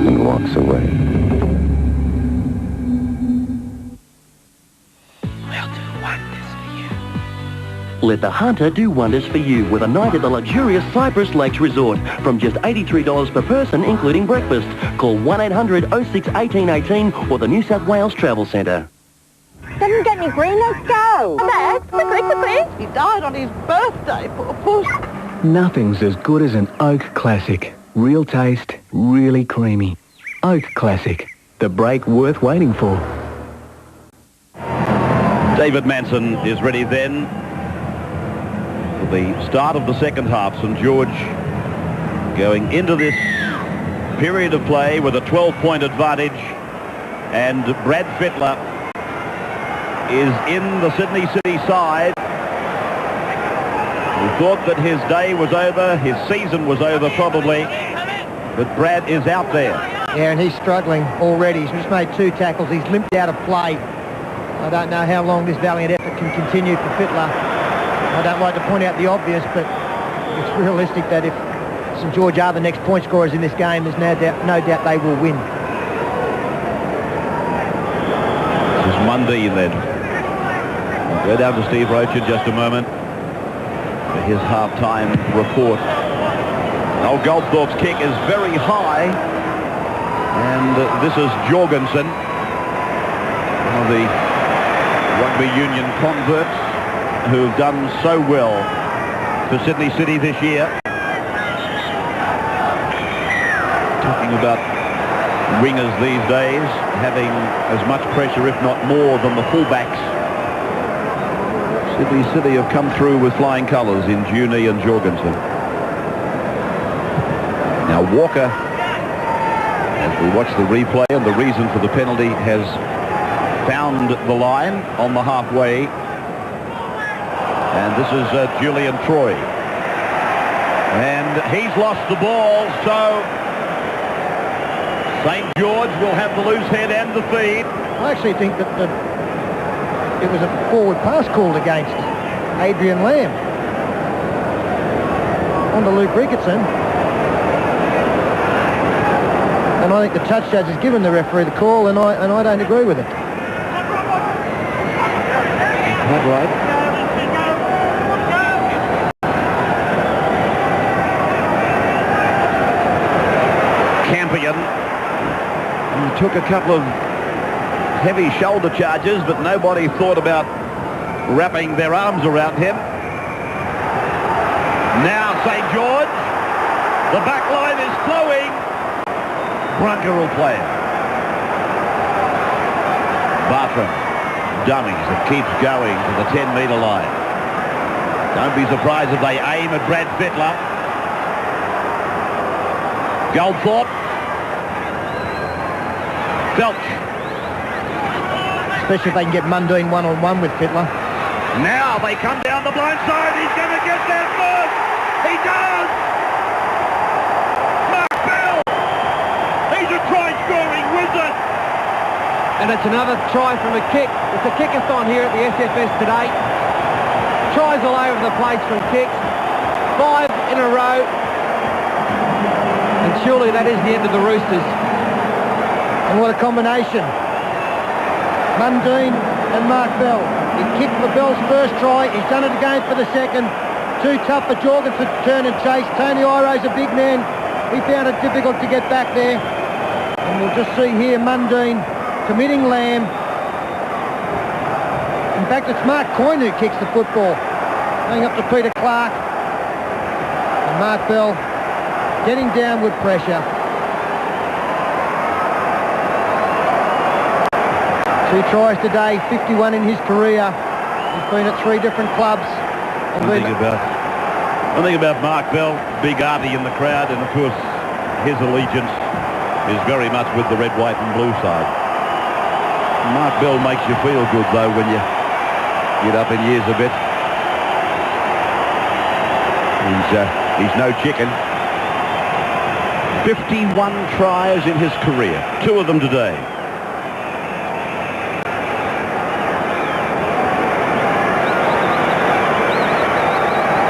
and walks away. Let the Hunter do wonders for you with a night at the luxurious Cypress Lakes Resort from just $83 per person, including breakfast. Call 1-800-06-1818 or the New South Wales Travel Centre. Didn't get me green, let's go. Dad, quickly. He died on his birthday, poor puss. Nothing's as good as an Oak Classic. Real taste, really creamy. Oak Classic, the break worth waiting for. David Manson is ready then for the start of the second half. St George going into this period of play with a 12-point advantage, and Brad Fittler is in the Sydney City side. We thought that his day was over, his season was over probably, but Brad is out there. Yeah, and he's struggling already. He's just made 2 tackles. He's limped out of play. I don't know how long this valiant effort can continue for Fittler. I don't like to point out the obvious, but it's realistic that if St George are the next point scorers in this game, there's no doubt they will win. This is Mundy then. We'll go down to Steve Roach in just a moment for his half-time report. Oh, Goldthorpe's kick is very high, and this is Jorgensen, one of the rugby union converts who have done so well for Sydney City this year. Talking about wingers these days having as much pressure, if not more, than the fullbacks. Sydney City have come through with flying colours in Juni and Jorgensen. Now Walker, as we watch the replay, and the reason for the penalty, has found the line on the halfway. And this is Julian Troy. And he's lost the ball, so St. George will have the loose head and the feed. I actually think that it was a forward pass called against Adrian Lamb. On to Luke Ricketson. And I think the touch judge has given the referee the call, and I don't agree with it. Not right. Campion. He took a couple of heavy shoulder charges, but nobody thought about wrapping their arms around him. Now St. George. The back line is flowing. Brunker will play it. Bartram. Dummies. It keeps going to the 10-metre line. Don't be surprised if they aim at Brad Fittler. Goldthorpe. Felch. Especially if they can get Mundine one-on-one with Fittler. Now they come down the blind side. He's going to get there first. He does. Mark Bell. He's a try-scoring wizard. And it's another try from a kick. It's a kickathon here at the SFS today. Tries all over the place from kicks. 5 in a row. And surely that is the end of the Roosters. And what a combination. Mundine and Mark Bell. He kicked for Bell's first try. He's done it again for the second. Too tough for Jorgensen to turn and chase. Tony Iro's a big man. He found it difficult to get back there. And we'll just see here Mundine committing Lamb. In fact, it's Mark Coyne who kicks the football. Going up to Peter Clark. And Mark Bell getting downward pressure. 2 tries today, 51 in his career. He's been at 3 different clubs. One thing about Mark Bell, big Artie in the crowd, and of course his allegiance is very much with the red, white and blue side. Mark Bell makes you feel good though when you get up in years a bit. He's no chicken. 51 tries in his career, 2 of them today.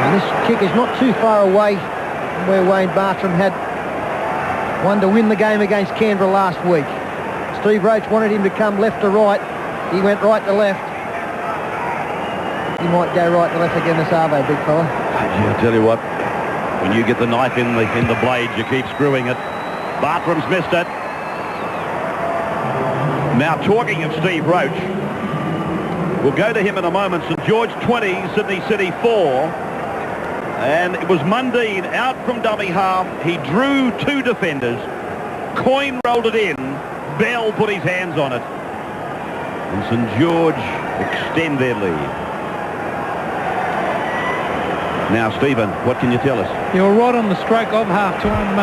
And this kick is not too far away from where Wayne Bartram had one to win the game against Canberra last week. Steve Roach wanted him to come left to right. He went right to left. He might go right to left again this Arvo, big fella. I'll tell you what, when you get the knife in the blade, you keep screwing it. Bartram's missed it. Now, talking of Steve Roach, we'll go to him in a moment. St. George 20, Sydney City 4. And it was Mundine out from dummy half. He drew 2 defenders. Coyne rolled it in. Bell put his hands on it. And St. George extend their lead. Now, Stephen, what can you tell us? You're right on the stroke of half-time.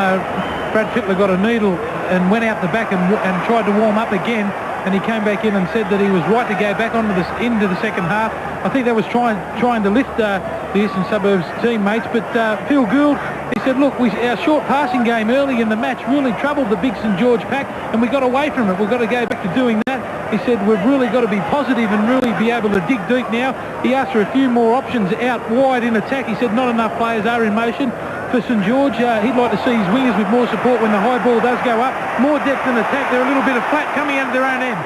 Brad Fittler got a needle and went out the back and tried to warm up again, and he came back in and said that he was right to go back onto into the second half. I think that was trying to lift the Eastern Suburbs teammates, but Phil Gould, he said, look, our short passing game early in the match really troubled the big St. George pack, and we got away from it. We've got to go back to doing that. He said, we've really got to be positive and really be able to dig deep now. He asked for a few more options out wide in attack. He said not enough players are in motion. For St. George, he'd like to see his wingers with more support when the high ball does go up. More depth in attack. They're a little bit of flat coming out of their own end.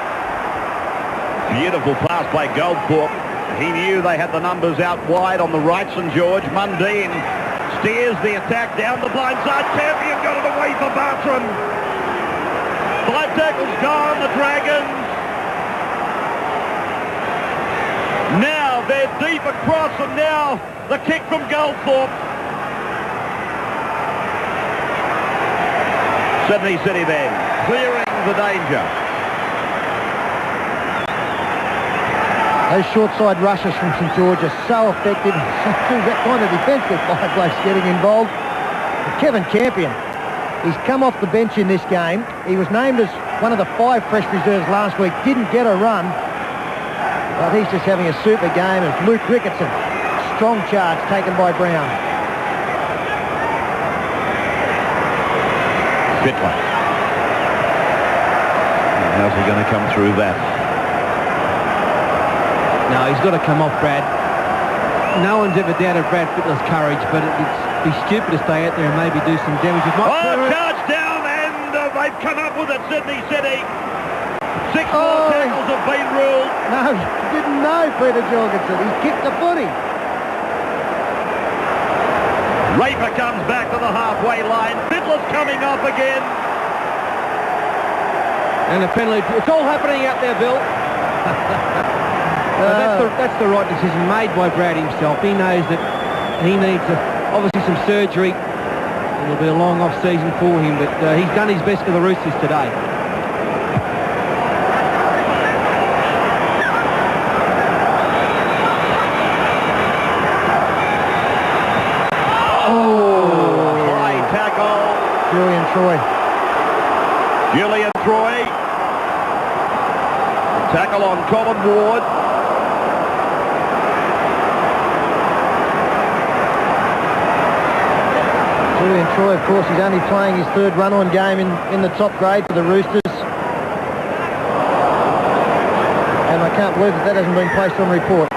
Beautiful pass by Goldthorpe. He knew they had the numbers out wide on the right, St. George. Mundine steers the attack down the blind side. Campion got it away for Bartram. 5 tackles gone, the Dragons. Now they're deep across, and now the kick from Goldthorpe. Sydney City then, clearing the danger. Those short side rushes from St. George are so effective. That kind of defence with 5 blokes getting involved. But Kevin Campion, he's come off the bench in this game. He was named as one of the 5 fresh reserves last week. Didn't get a run. But he's just having a super game. And Luke Ricketson, strong charge taken by Brown. Fittler. How's he going to come through that? No, he's got to come off, Brad. No one's ever doubted Brad Fittler's courage, but it'd be stupid to stay out there and maybe do some damage. Charge down, and they've come up with it, Sydney City. 6 more tackles have been ruled. No, he didn't know, Peter Jorgensen. He's kicked the footy. Raper comes back to the halfway line. Fittler's coming off again. And a penalty. It's all happening out there, Bill. That's the right decision made by Brad himself. He knows that he needs obviously some surgery. It'll be a long off-season for him, but he's done his best for the Roosters today. High tackle. Julian Troy. Tackle on Colin Ward. Julian Troy, of course, he's only playing his third run-on game in the top grade for the Roosters. And I can't believe that hasn't been placed on report.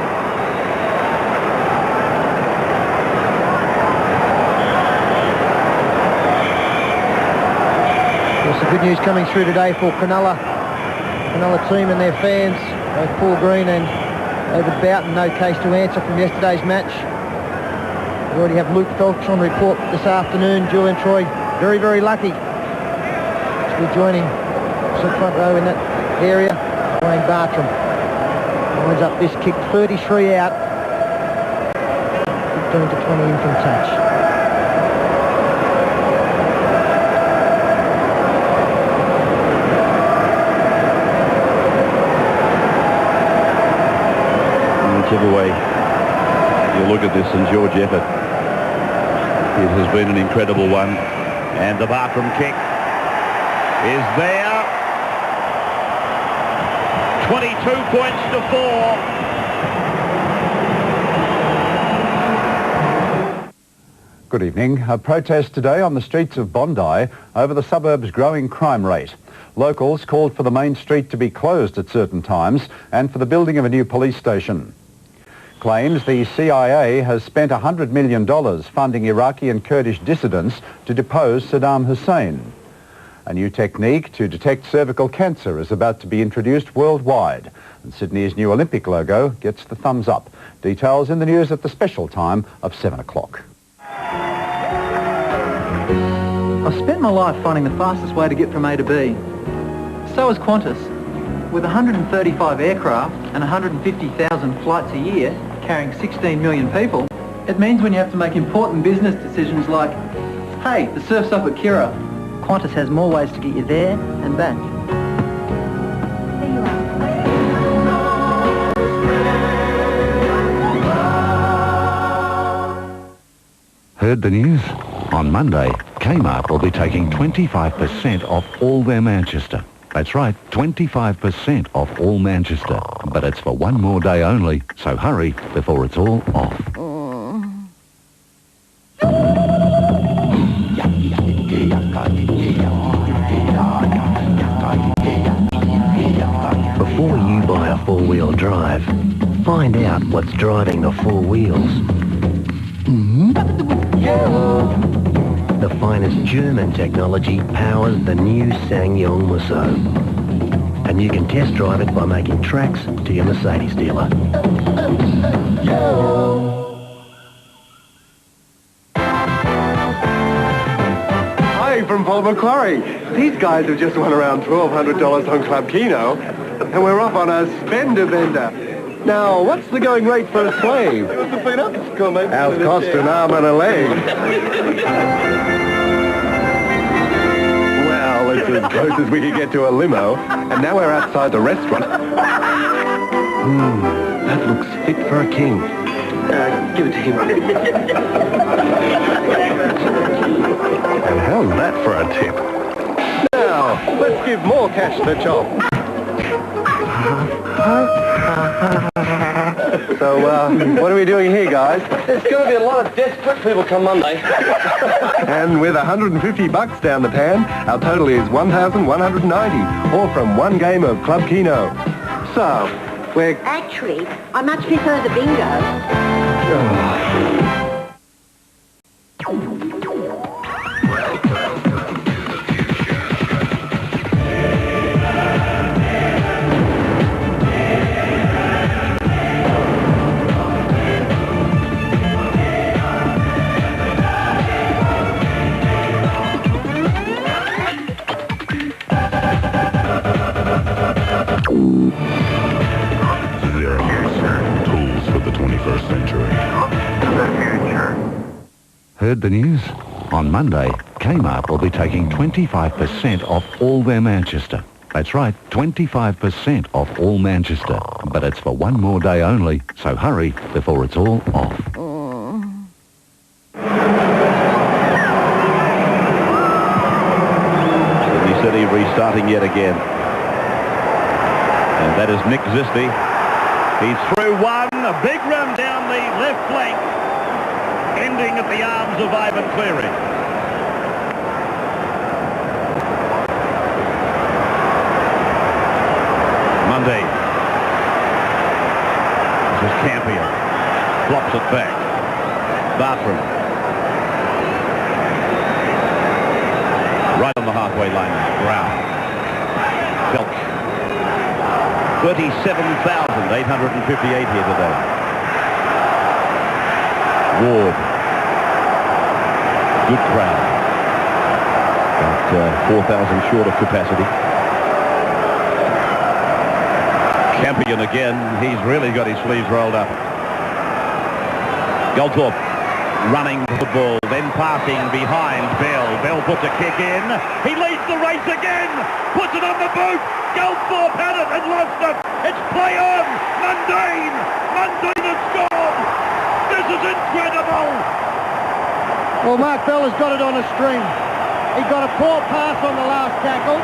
There's some good news coming through today for Cronulla team and their fans. Both Paul Green and David Boughton, no case to answer from yesterday's match. We already have Luke Felch on report this afternoon. Julian Troy, very, very lucky to be joining the front row in that area. Wayne Bartram lines up this kick, 33 out, 15 to 20 in from touch. Whichever way you look at this St George effort, it has been an incredible one. And the Bartram kick is there. 22 points to 4. Good evening. A protest today on the streets of Bondi over the suburb's growing crime rate. Locals called for the main street to be closed at certain times and for the building of a new police station. Claims the CIA has spent $100 million funding Iraqi and Kurdish dissidents to depose Saddam Hussein. A new technique to detect cervical cancer is about to be introduced worldwide, and Sydney's new Olympic logo gets the thumbs up. Details in the news at the special time of 7 o'clock. I've spent my life finding the fastest way to get from A to B. So has Qantas. With 135 aircraft and 150,000 flights a year, carrying 16 million people, it means when you have to make important business decisions like, hey, the surf's up at Kirra, Qantas has more ways to get you there and back. Heard the news? On Monday, Kmart will be taking 25% off all their Manchester. That's right, 25% off all Manchester. But it's for one more day only, so hurry before it's all off. Before you buy a four-wheel drive, find out what's driving the four wheels. The finest German technology powers the new SsangYong Musso. And you can test drive it by making tracks to your Mercedes dealer. Hi, from Paul Macquarie. These guys have just won around $1,200 on Club Keno, and we're off on a spender bender. Now, what's the going rate for a slave? Ours cost an arm and a leg. Well, it's as close as we could get to a limo, and now we're outside the restaurant. That looks fit for a king. Give it to him. And how's that for a tip? Now, let's give more cash to Chop. So, what are we doing here, guys? There's going to be a lot of desperate people come Monday. And with $150 down the pan, our total is $1,190, all from one game of Club Keno. So, we're... Actually, I much prefer the bingo. Heard the news? On Monday, Kmart will be taking 25% off all their Manchester. That's right, 25% off all Manchester. But it's for one more day only, so hurry before it's all off. Sydney City restarting yet again. And that is Nick Zisti. He's through one, a big run down the left flank, ending at the arms of Ivan Cleary. Mundy. This is Campion. Flops it back. Bartram. Right on the halfway line. Brown. Felch. 37,858 here today. Ward. Good crowd. About 4,000 short of capacity. Campion again. He's really got his sleeves rolled up. Goldthorpe running the ball, then passing behind Bell. Bell puts a kick in. He leads the race again. Puts it on the boot. Goldthorpe had it and lost it. It's play on. Mundine. Mundine has scored. This is incredible. Well, Mark Bell has got it on a string. He got a poor pass on the last tackle.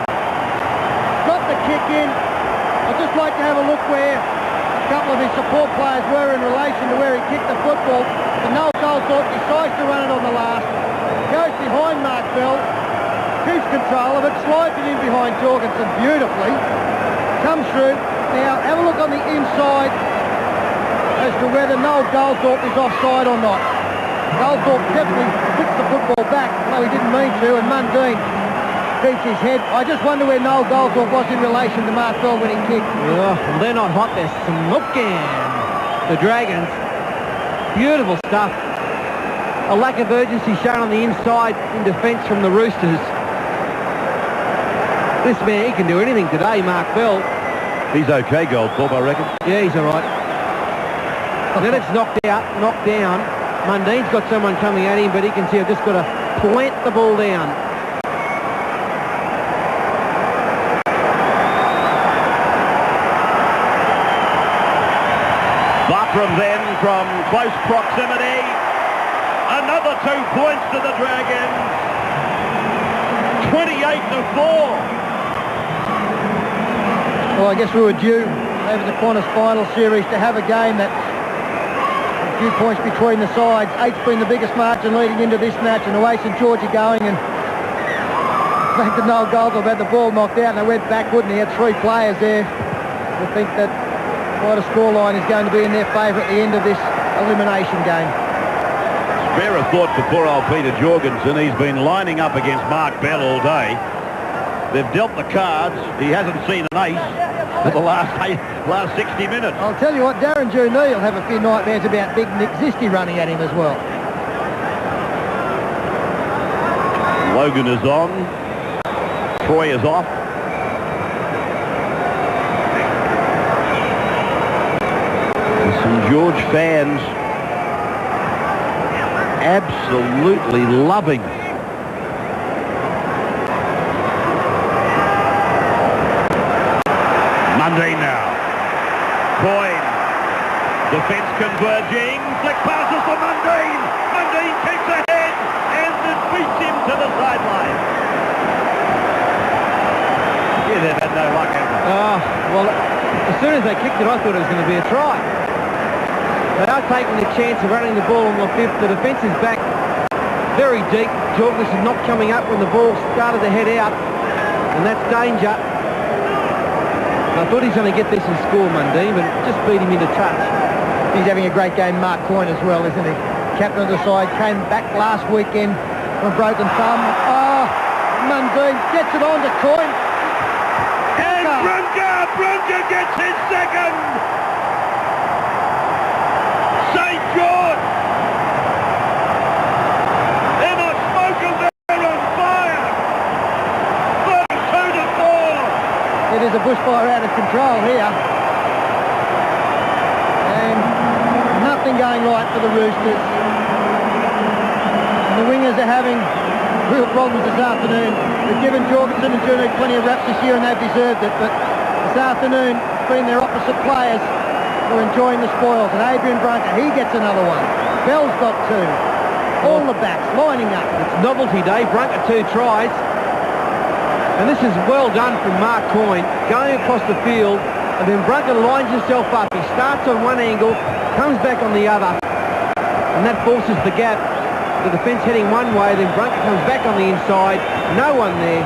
Got the kick in. I'd just like to have a look where a couple of his support players were in relation to where he kicked the football. And Noel Goldthorpe decides to run it on the last. Goes behind Mark Bell. Keeps control of it. Slides it in behind Jorgensen beautifully. Comes through. Now, have a look on the inside as to whether Noel Goldthorpe is offside or not. Goldthorpe definitely flips the football back, though he didn't mean to, and Mundine beats his head. I just wonder where Noel Goldthorpe was in relation to Mark Bell when he kicked. Oh, well, they're not hot, they're smoking. The Dragons. Beautiful stuff. A lack of urgency shown on the inside in defence from the Roosters. This man, he can do anything today, Mark Bell. He's okay, Goldthorpe, I reckon. Yeah, he's all right. Then it's knocked down. Mundine's got someone coming at him, but he can see I've just got to plant the ball down. Bartram then from close proximity. Another 2 points to the Dragons. 28-4. Well, I guess we were due over the Qantas final series to have a game that a few points between the sides. 8's been the biggest margin leading into this match, and away St George are going, and the fact that Noel Goldthorpe had the ball knocked out and they went backward and he had 3 players there. I think that quite a scoreline is going to be in their favour at the end of this elimination game. Spare a thought for poor old Peter Jorgensen. He's been lining up against Mark Bell all day. They've dealt the cards. He hasn't seen an ace for the last 60 minutes. I'll tell you what, Darren Junee will have a few nightmares about big Nick Zisti running at him as well. Logan is on. Troy is off. And St George fans absolutely loving Mundy now. Coyne. Defence converging. Flick passes to Mundine. Mundine kicks ahead and it beats him to the sideline. Yeah, they've had no luck, have they? Well, as soon as they kicked it, I thought it was going to be a try. They are taking the chance of running the ball on the 5th. The defence is back very deep. Jorgens is not coming up when the ball started to head out, and that's danger. I thought he's going to get this and score, Mundine, but just beat him into touch. He's having a great game, Mark Coyne, as well, isn't he? Captain of the side, came back last weekend from a broken thumb. Oh, Mundine gets it on to Coyne. And Brunker gets his second! St. George! Emma Smokers, they're on fire! 32-4! It is a bushfire out of control here. And nothing going right for the Roosters. And the wingers are having real problems this afternoon. They've given Jorgensen and Juno plenty of raps this year and they've deserved it, but this afternoon, it's been their opposite players who are enjoying the spoils. And Adrian Brunker, he gets another one. Bell's got 2. All the backs lining up. It's novelty day. Brunker 2 tries. And this is well done from Mark Coyne, going across the field, and then Brunker lines himself up. He starts on one angle, comes back on the other, and that forces the gap. The defence heading one way, then Brunker comes back on the inside. No one there.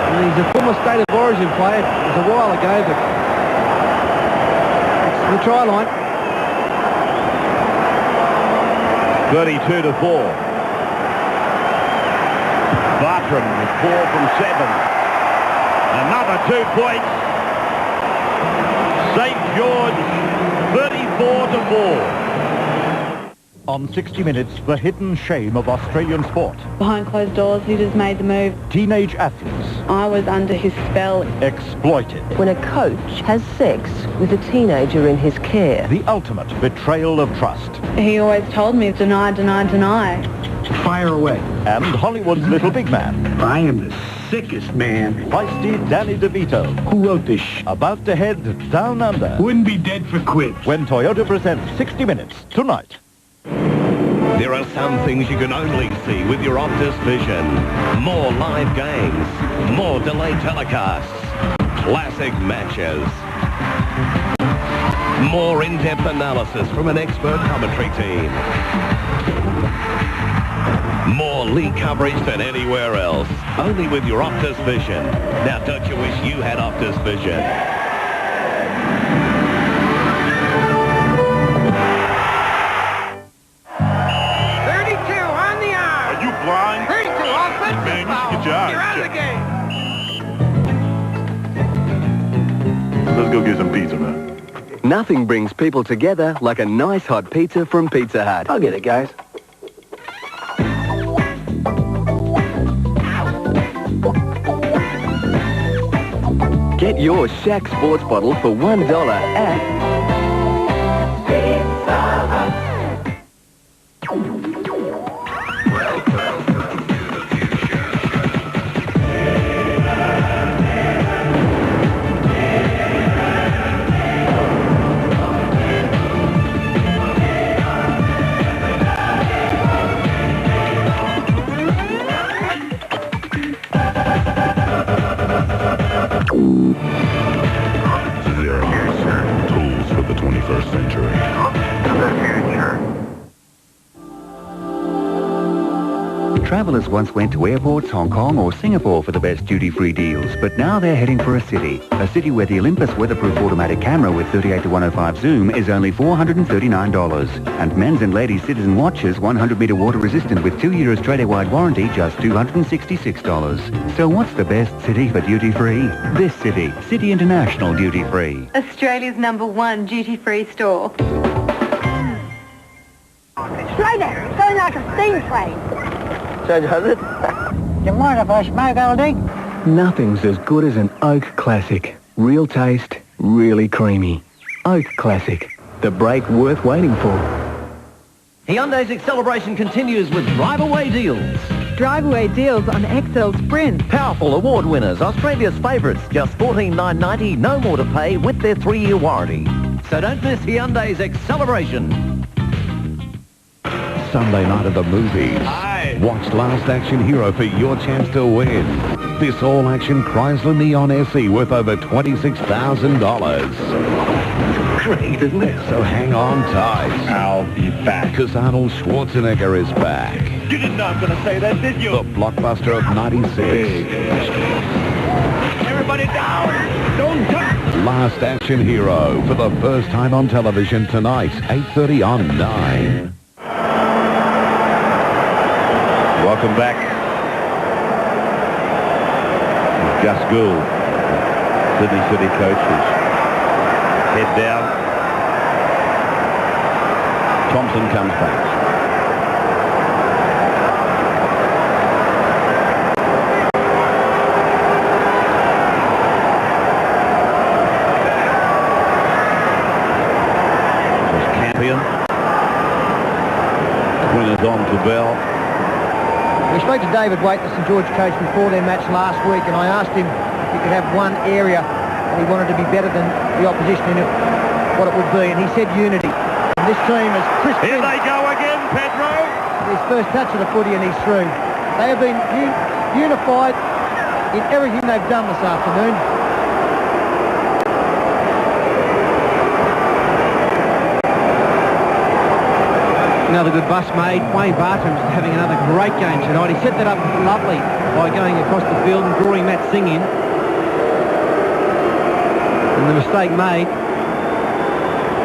And he's a former State of Origin player. It was a while ago, but it's the try line. 32-4. Bartram with 4 from 7. Another 2 points. St. George 34-4. On 60 Minutes, the hidden shame of Australian sport. Behind closed doors, he just made the move. Teenage athletes I was under his spell. exploited. When a coach has sex with a teenager in his care. The ultimate betrayal of trust. He always told me, deny, deny, deny. Fire away. And Hollywood's little big man. I am the sickest man. Feisty Danny DeVito. Who wrote this? About to head down under. Wouldn't be dead for quits. When Toyota presents 60 Minutes tonight. There are some things you can only see with your Optus Vision. More live games, more delayed telecasts, classic matches, more in-depth analysis from an expert commentary team, more league coverage than anywhere else, only with your Optus Vision. Now, don't you wish you had Optus Vision? Blind? 32 offensive Man, you foul. should get your eyes You're out of the game. Let's go get some pizza, man. Nothing brings people together like a nice hot pizza from Pizza Hut. I'll get it, guys. Get your Shaq Sports bottle for $1 at Pizza Hut. Tools for the 21st century. Travellers once went to airports, Hong Kong or Singapore for the best duty-free deals, but now they're heading for a city where the Olympus weatherproof automatic camera with 38-105 zoom is only $439. And men's and ladies' Citizen watches 100-metre water resistant with 2-year Australia-wide warranty just $266. So what's the best city for duty-free? This city, City International Duty Free. Australia's #1 duty-free store. Straight there, going like a steam train. So does it? You mind if I smoke, oldie? Nothing's as good as an Oak Classic. Real taste, really creamy. Oak Classic. The break worth waiting for. Hyundai's acceleration continues with drive-away deals. Drive-away deals on XL Sprint. Powerful award winners, Australia's favourites, just $14,990, no more to pay with their 3-year warranty. So don't miss Hyundai's acceleration. Sunday night at the movies. Watch Last Action Hero for your chance to win. This all-action Chrysler Neon SE worth over $26,000. great, isn't it? So hang on tight. I'll be back. Because Arnold Schwarzenegger is back. You didn't know I was going to say that, did you? The blockbuster of 96. Everybody down! Don't touch! Last action hero for the first time on television tonight, 8:30 on 9. Welcome back. Gus Gould, Sydney City coach, is head down. Thompson comes back. Winners on to Bell. We spoke to David Waite, the St George coach, before their match last week, and I asked him if he could have one area that he wanted to be better than the opposition in it, what it would be, and he said unity. And this team is Chris. Here they go again, Pedro. His first touch of the footy and he's through. They have been unified in everything they've done this afternoon. Another good bust made. Wayne Bartram's having another great game tonight. He set that up lovely by going across the field and drawing Matt Singh in. And the mistake made.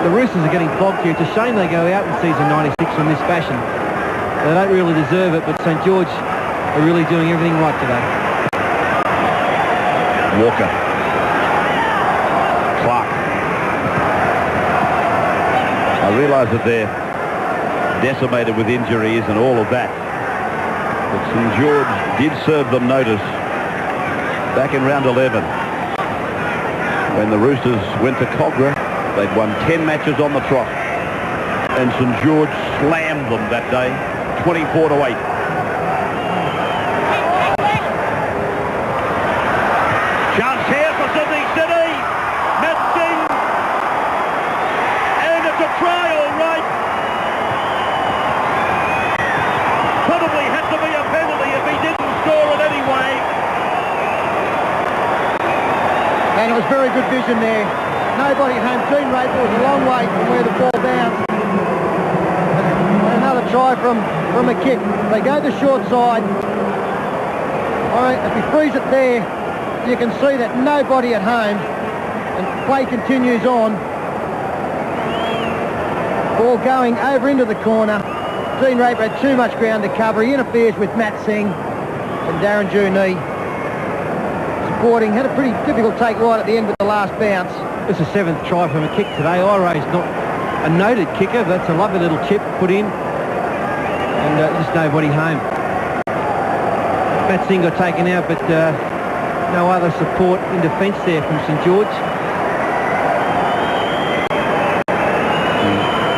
The Roosters are getting flogged here. It's a shame they go out in season 96 in this fashion. They don't really deserve it, but St George are really doing everything right today. Walker. Clark. I realise that they're decimated with injuries and all of that, but St George did serve them notice back in round 11 when the Roosters went to Cogra. They'd won 10 matches on the trot and St George slammed them that day 24-8. Chance here for Sydney City. Matt Singh, and it's a try all right. Probably had to be a penalty if he didn't score it anyway. And it was very good vision there. Nobody at home. Dean Raper was a long way from where the ball bounced. And another try from a kick. They go the short side. All right, if we freeze it there, you can see that nobody at home. And play continues on. Ball going over into the corner. Dean Raper had too much ground to cover. He interferes with Matt Singh and Darren Junee supporting. Had a pretty difficult take right at the end with the last bounce. This is 7th try from a kick today. Ire's not a noted kicker. That's a lovely little chip put in. And just nobody home. Matt Singh got taken out, but no other support in defence there from St George.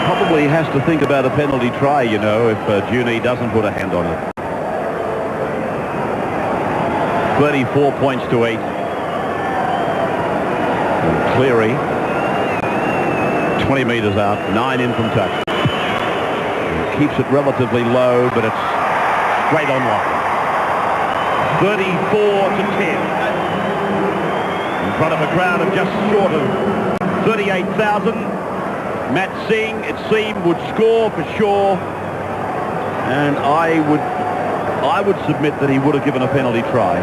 Probably has to think about a penalty try, you know, if Junee doesn't put a hand on it. 34 points to 8. And Cleary, 20 metres out, 9 in from touch. He keeps it relatively low, but it's straight on line. 34-10. In front of a crowd of just short of 38,000. Matt Singh, it seemed, would score for sure, and I would submit that he would have given a penalty try.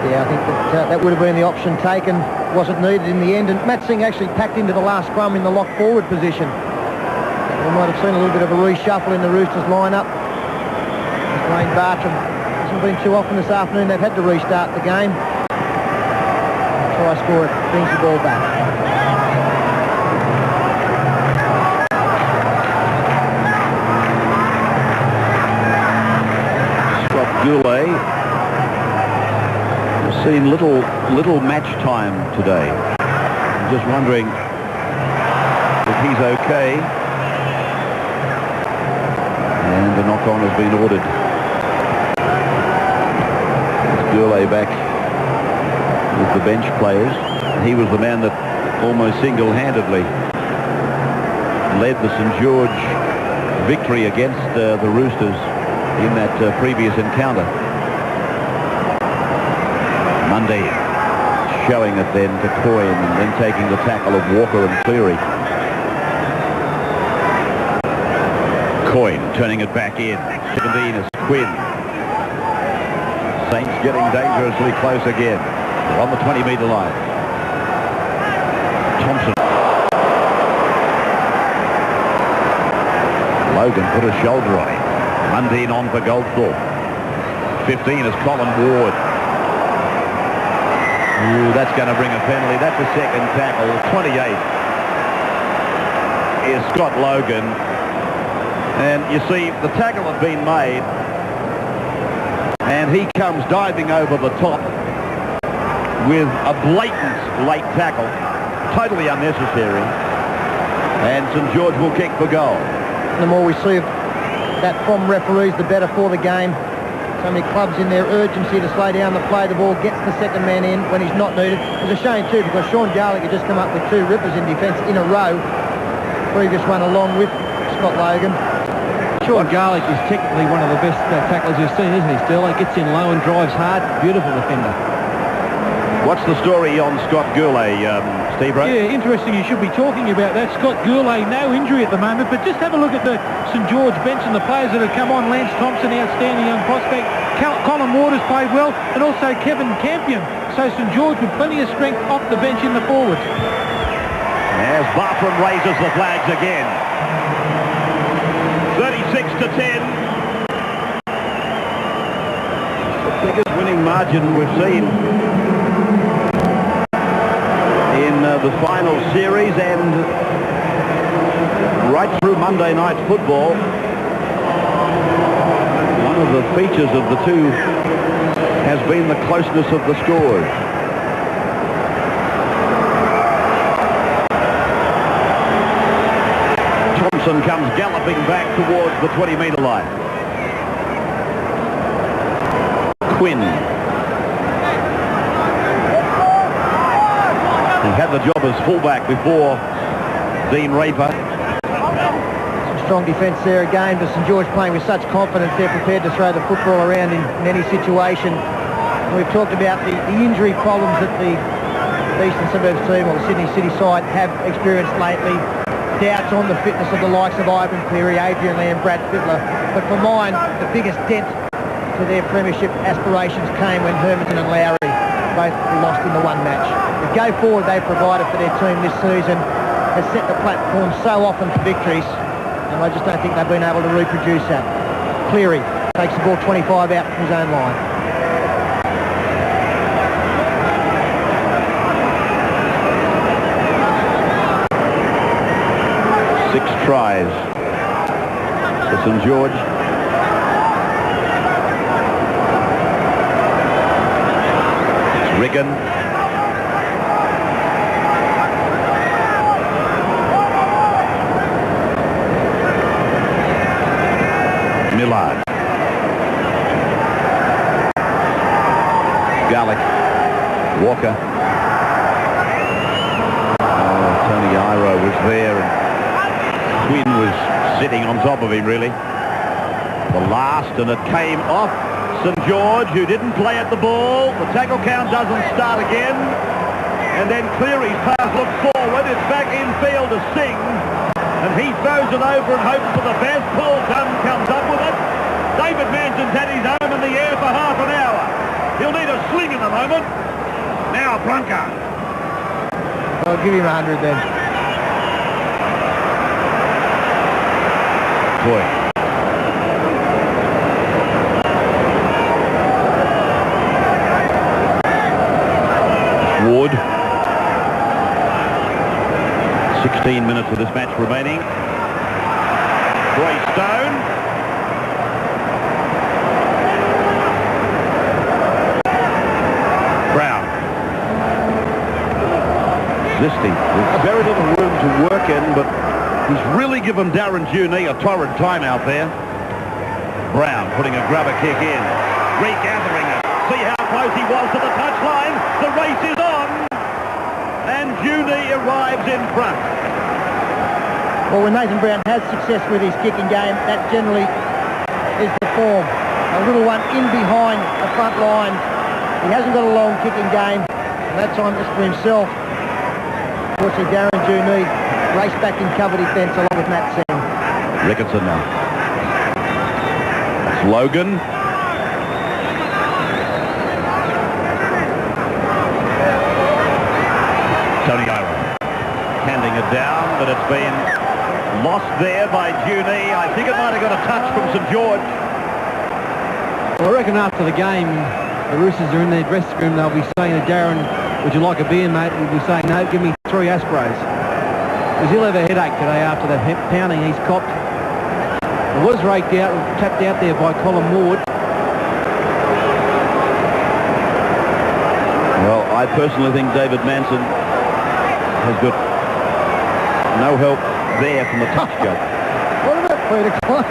Yeah, I think that would have been the option taken. Wasn't needed in the end, and Matt Singh actually packed into the last scrum in the lock forward position. We might have seen a little bit of a reshuffle in the Roosters lineup. Wayne Bartram hasn't been too often this afternoon. They've had to restart the game. Try score it, brings the ball back. Gould, we've seen little match time today. I'm just wondering if he's okay. And the knock-on has been ordered. Gould back with the bench players. He was the man that almost single-handedly led the St George victory against the Roosters in that previous encounter. Monday showing it then to Coyne and then taking the tackle of Walker and Cleary. Coyne turning it back in. 17 is Quinn. Saints getting dangerously close again. They're on the 20-metre line. Thompson. Logan put a shoulder on him. Mundine on for Goldthorpe. 15 is Colin Ward. Ooh, that's going to bring a penalty. That's a second tackle. 28 is Scott Logan. And you see, the tackle had been made. And he comes diving over the top with a blatant late tackle. Totally unnecessary. And St George will kick for goal. The more we see of that from referees, the better for the game. So many clubs in their urgency to slow down the play. The ball gets the second man in when he's not needed. It's a shame too, because Sean Garlick had just come up with 2 rippers in defence in a row. Previous one along with Scott Logan. Sean Garlick is technically one of the best tacklers you've seen, isn't he, Sterling? Gets in low and drives hard. Beautiful defender. What's the story on Scott Gould, Steve Rowe? Yeah, interesting you should be talking about that. Scott Gould, no injury at the moment, but just have a look at the St George bench and the players that have come on. Lance Thompson, outstanding young prospect. Colin Waters played well, and also Kevin Campion. So St George with plenty of strength off the bench in the forwards. As Bartram raises the flags again. 36 to 10. The biggest winning margin we've seen in the final series and right through Monday night football. One of the features of the two has been the closeness of the scores. Thompson comes galloping back towards the 20-metre line. Quinn. He had the job as fullback before Dean Raper. Some strong defence there again, but St George playing with such confidence. They're prepared to throw the football around in any situation. We've talked about the injury problems that the Eastern Suburbs team or the Sydney City side have experienced lately. Doubts on the fitness of the likes of Ivan Cleary, Adrian Lamb, Brad Fittler. But for mine, the biggest dent to their premiership aspirations came when Hermanton and Lowry both lost in the one match. The go forward they've provided for their team this season has set the platform so often for victories, and I just don't think they've been able to reproduce that. Cleary takes the ball 25 out from his own line. Six tries for St George. It's Riggin. Millard. Garlick. Walker. Tony Iro was there, and Quinn was sitting on top of him, really. The last, and it came off St George, who didn't play at the ball. The tackle count doesn't start again. And then Cleary's pass looks forward. It's back in field to Singh. And he throws it over and hopes for the best. Paul Dunn comes up with it. David Manson's had his arm in the air for half an hour. He'll need a sling in a moment. Now Brunker. I'll give him 100 then. Boy. Ward. 16 minutes of this match remaining. Roy Stone. Brown. Existing. There's very little room to work in, but he's really given Darren Juney a torrid time out there. Brown putting a grubber kick in. Regathering it. See how close he was to the touchline. The race is on. And Juney arrives in front. Well, when Nathan Brown has success with his kicking game, that generally is the form. A little one in behind the front line. He hasn't got a long kicking game, and that time just for himself. Unfortunately, Darren Juney raced back in cover defence along with Matt Singh. Ricketson now. Logan. Tony Ira handing it down, but it's been lost there by Junie. I think it might have got a touch from St George. Well, I reckon after the game, the Roosters are in their dressing room. They'll be saying to Darren, "Would you like a beer, mate?" He'll be saying, "No, give me 3 Aspros." Because he'll have a headache today after that pounding he's copped. It was raked out and tapped out there by Colin Ward. Well, I personally think David Manson has got no help there from the touch judge. What about Peter Klein?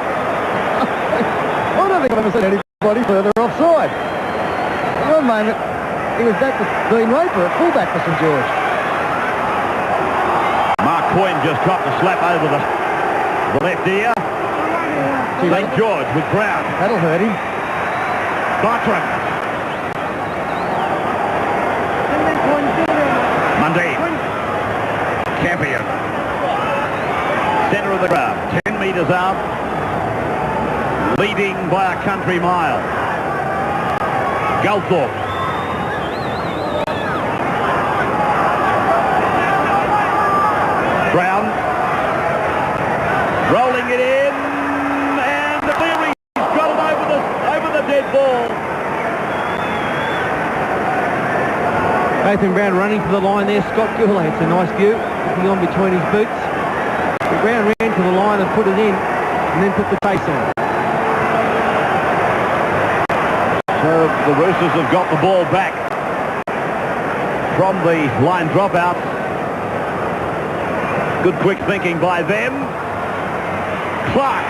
I don't think I've ever seen anybody further offside. For one moment, he was back with Dean Raper at fullback for St George. Mark Coyne just dropped a slap over the left ear. St George with Brown. That'll hurt him. Bartram. Mundy. Campion. Centre of the crowd. 10 metres out. Leading by a country mile. Gould. Brown. Rolling it in. And the Leary's got it over the dead ball. Nathan Brown running for the line there. Scott Goulet, it's a nice view. Looking on between his boots. But Brown ran to the line and put it in, and then put the pace on. So the Roosters have got the ball back from the line dropout. Good quick thinking by them. Clark.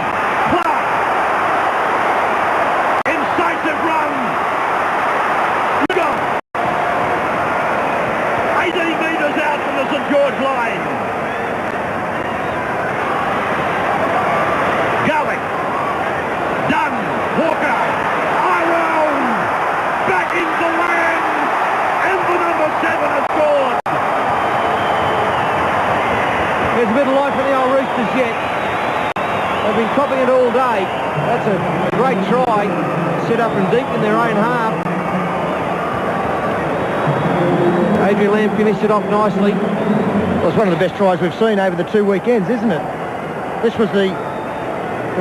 Incisive run. Go. 18 metres out from the St George line. Garlic. Dunn. Walker. Iron. Back into land. And the number 7 has scored. There's a bit of life for the old Roosters yet. They've been copping it all day. That's a great try. Set up and deep in their own half. Adrian Lamb finished it off nicely. Well, it's one of the best tries we've seen over the 2 weekends, isn't it? This was the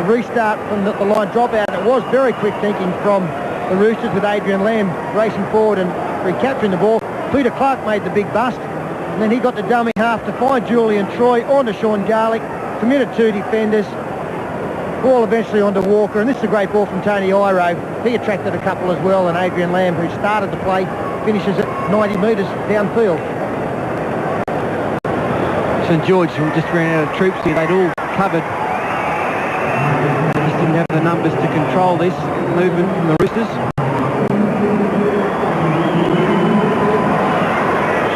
restart from the line dropout. It was very quick thinking from the Roosters with Adrian Lamb racing forward and recapturing the ball. Peter Clark made the big bust, and then he got the dummy half to find Julian Troy onto Sean Garlick, committed 2 defenders, ball eventually onto Walker, and this is a great ball from Tony Iro. He attracted a couple as well, and Adrian Lamb, who started the play, finishes at 90 metres downfield. St George just ran out of troops here. They'd all covered. They just didn't have the numbers to control this movement from the Roosters.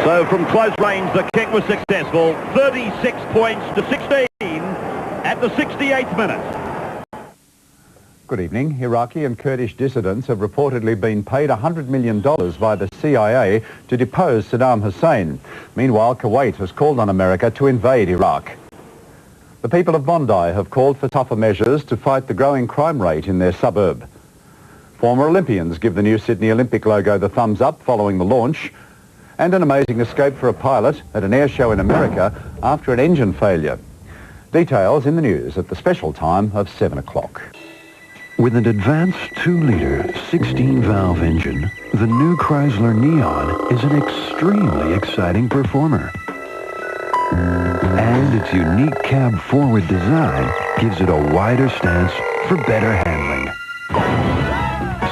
So from close range, the kick was successful. 36 points to 16 at the 68th minute. Good evening. Iraqi and Kurdish dissidents have reportedly been paid $100 million by the CIA to depose Saddam Hussein. Meanwhile, Kuwait has called on America to invade Iraq. The people of Bondi have called for tougher measures to fight the growing crime rate in their suburb. Former Olympians give the new Sydney Olympic logo the thumbs up following the launch, and an amazing escape for a pilot at an air show in America after an engine failure. Details in the news at the special time of 7 o'clock. With an advanced 2-liter, 16-valve engine, the new Chrysler Neon is an extremely exciting performer. And its unique cab-forward design gives it a wider stance for better handling.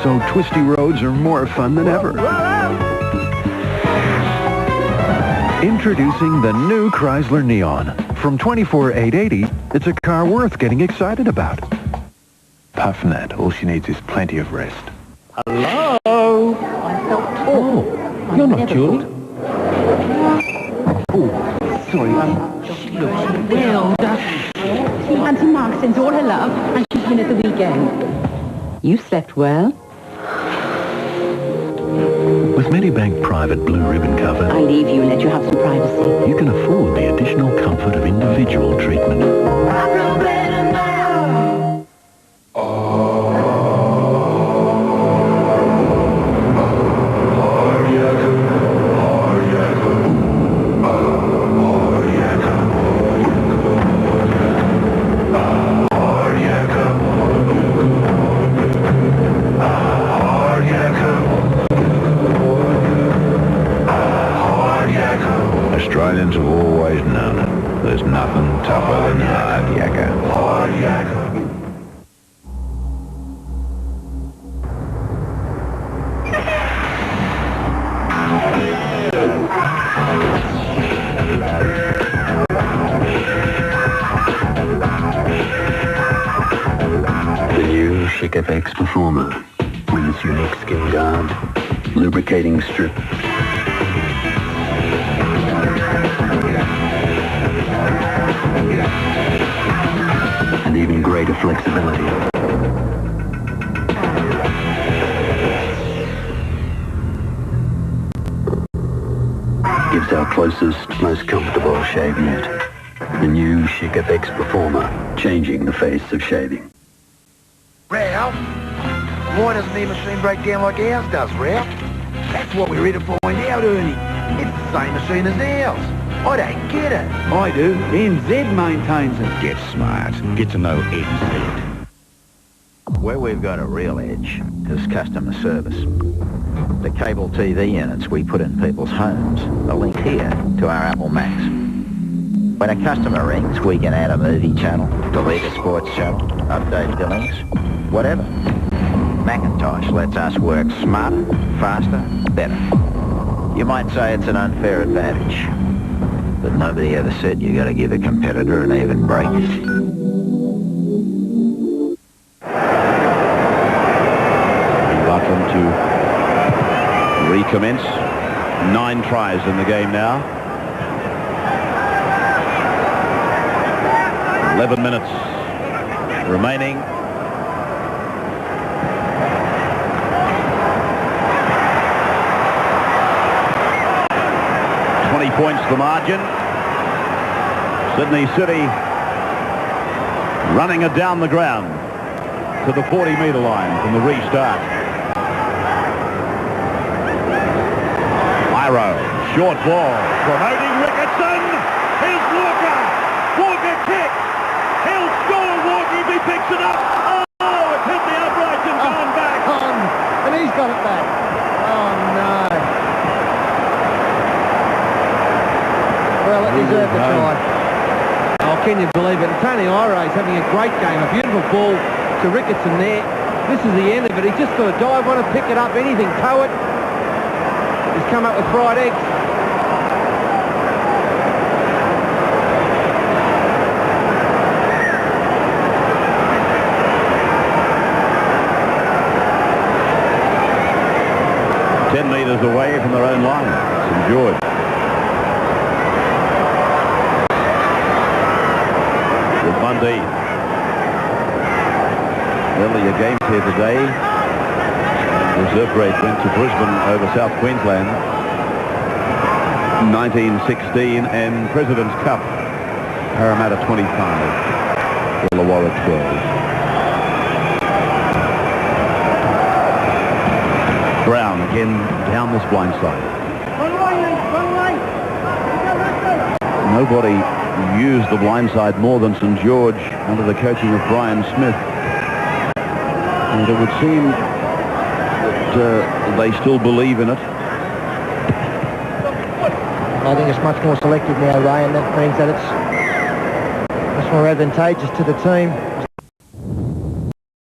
So twisty roads are more fun than ever. Introducing the new Chrysler Neon. From $24,880, it's a car worth getting excited about. Apart from that, all she needs is plenty of rest. Hello? Oh, you're not Julie. Oh, sorry. She looks well, doesn't she? Auntie Mark sends all her love, and she's been at the weekend. You slept well? With Medibank Private Blue Ribbon cover, I leave you and let you have some privacy. you can afford the additional comfort of individual treatment. I feel better now. tougher than hard yakka. The new Chic FX Performer with its unique skin guard, lubricating strip, and even greater flexibility. Gives our closest, most comfortable shave yet. The new Chic FX Performer, changing the face of shaving. Ralph, why doesn't their machine break down like ours does, Ralph? That's what we're here to find out, Ernie. It's the same machine as ours. I don't get it. I do. NZ maintains it. Get smart. Get to know NZ. Where we've got a real edge is customer service. The cable TV units we put in people's homes are linked here to our Apple Macs. When a customer rings, we can add a movie channel, delete a sports channel, update billings, whatever. Macintosh lets us work smarter, faster, better. You might say it's an unfair advantage, but nobody ever said you got to give a competitor an even break. Invite them to recommence. 9 tries in the game now. 11 minutes remaining. Points the margin. Sydney City running it down the ground to the 40-metre line from the restart. Iro, short ball, promoting Ricketson. Here's Walker. Walker kick. He'll score, Walker if he picks it up. Oh, it's hit the uprights and gone back. And he's got it back. Oh, no. Well, it deserved a try. Oh, can you believe it? Tony Iro's having a great game. A beautiful ball to Ricketson there. This is the end of it. He's just got to dive on it, pick it up, anything, tow it. He's come up with fried eggs. Ten metres away from their own line. St George. Monday. Earlier games here today. Reserve grade went to Brisbane over South Queensland. 1916 and President's Cup. Parramatta 25. Illawarra 12. Brown again down this blind side. Nobody used the blind side more than St George under the coaching of Brian Smith. And it would seem that they still believe in it. I think it's much more selective now, Ray, and that means that it's much more advantageous to the team.